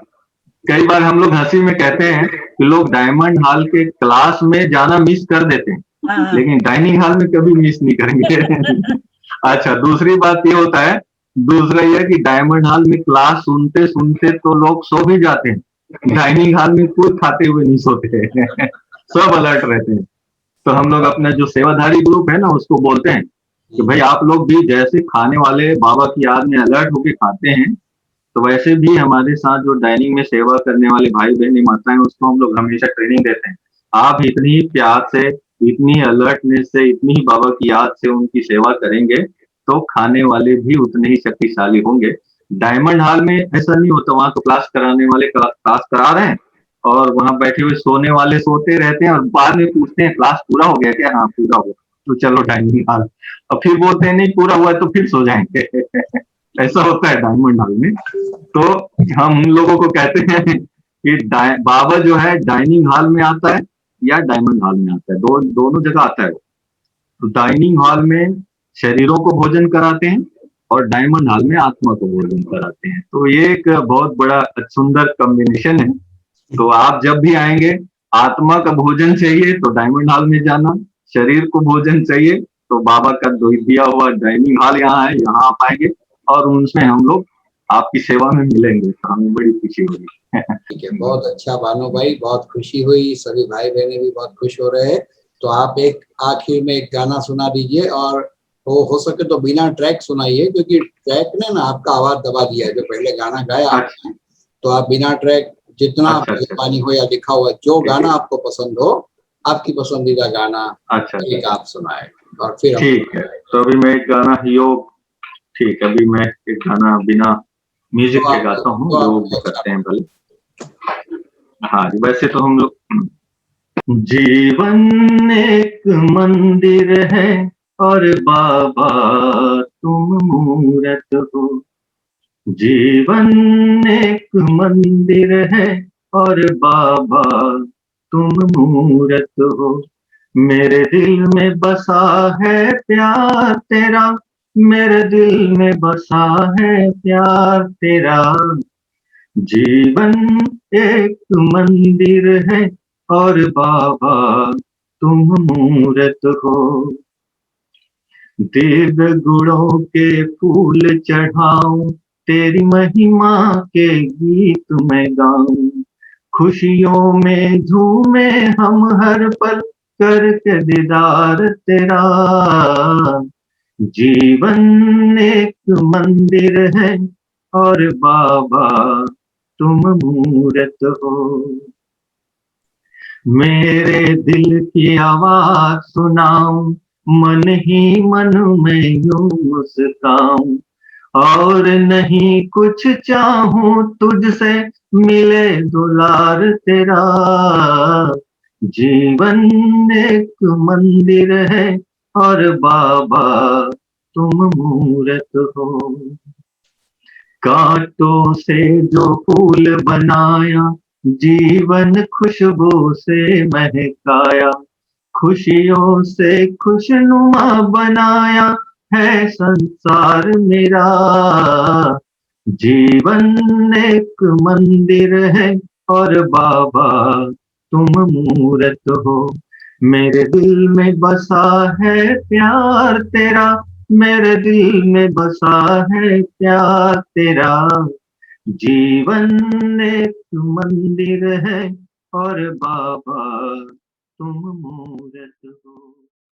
कई बार हम लोग हंसी में कहते हैं कि लोग डायमंड हॉल के क्लास में जाना मिस कर देते हैं, लेकिन डाइनिंग हॉल में कभी मिस नहीं करेंगे। अच्छा, दूसरी बात ये होता है, दूसरा ये कि डायमंड हॉल में क्लास सुनते सुनते तो लोग सो भी जाते हैं, डाइनिंग हॉल में कुछ खाते हुए नहीं सोते सब अलर्ट रहते हैं। तो हम लोग अपना जो सेवाधारी ग्रुप है ना, उसको बोलते हैं कि भाई आप लोग भी जैसे खाने वाले बाबा की याद में अलर्ट होके खाते हैं, तो वैसे भी हमारे साथ जो डाइनिंग में सेवा करने वाले भाई बहनी माताएं, उसको हम लोग हमेशा ट्रेनिंग देते हैं। आप इतनी प्यार से, इतनी अलर्टनेस से, इतनी ही बाबा की याद से उनकी सेवा करेंगे तो खाने वाले भी उतने ही शक्तिशाली होंगे। डायमंड हॉल में ऐसा नहीं होता, वहां तो क्लास कराने वाले क्लास करा रहे हैं और वहां बैठे हुए सोने वाले सोते रहते हैं, और बाद में पूछते हैं क्लास पूरा हो गया क्या? हाँ पूरा हो गया, तो चलो डाइनिंग हॉल। और फिर बोलते हैं नहीं पूरा हुआ तो फिर सो जाएंगे ऐसा होता है डायमंड हॉल में। तो हम उन लोगों को कहते हैं कि बाबा जो है डाइनिंग हॉल में आता है या डायमंड हॉल में आता है, दोनों जगह आता है। तो डाइनिंग हॉल में शरीरों को भोजन कराते हैं और डायमंड हॉल में आत्मा को भोजन कराते हैं। तो ये एक बहुत बड़ा सुंदर कॉम्बिनेशन है। तो आप जब भी आएंगे, आत्मा का भोजन चाहिए तो डायमंड हॉल में जाना, शरीर को भोजन चाहिए तो बाबा का दिया हुआ डाइनिंग हॉल यहाँ है, यहाँ आप आएंगे और उनमें हम लोग आपकी सेवा में मिलेंगे, तो हमें बड़ी खुशी होगी। ठीक है, बहुत अच्छा भानु भाई, बहुत खुशी हुई, सभी भाई बहने भी बहुत खुश हो रहे हैं। तो आप एक आखिर में एक गाना सुना दीजिए, और वो हो सके तो बिना ट्रैक सुनाइए, क्योंकि ट्रैक ने ना आपका आवाज दबा दिया है जो पहले गाना गाया आपने। तो आप बिना ट्रैक जितना पानी हो या लिखा हुआ, जो गाना आपको पसंद हो, आपकी पसंदीदा गाना एक आप सुनाए और फिर ठीक है। तो अभी मैं एक गाना योग, ठीक है, अभी मैं एक गाना बिना म्यूजिक के गाता हूँ, योग करते हैं भले। हाँ, वैसे तो हम लोग, जीवन एक मंदिर है और बाबा तुम मूरत हो। जीवन एक मंदिर है और बाबा तुम मूरत हो। मेरे दिल में बसा है प्यार तेरा, मेरे दिल में बसा है प्यार तेरा। जीवन एक मंदिर है और बाबा तुम मूरत हो। दिव्य गुणों के फूल चढ़ाऊं, तेरी महिमा के गीत मैं गाऊं। खुशियों में झूमे हम हर पल, करके दीदार तेरा। जीवन एक मंदिर है और बाबा तुम मूरत हो। मेरे दिल की आवाज सुनाऊं, मन ही मन में यूं मुस्काऊं। और नहीं कुछ चाहूं तुझसे, मिले दुलार तेरा। जीवन एक मंदिर है और बाबा तुम मूरत हो। कांटों से जो फूल बनाया, जीवन खुशबू से महकाया। खुशियों से खुशनुमा बनाया है संसार मेरा। जीवन एक मंदिर है और बाबा तुम मूरत हो। मेरे दिल में बसा है प्यार तेरा, मेरे दिल में बसा है प्यार तेरा। जीवन एक मंदिर है और बाबा तुम मूरत हो।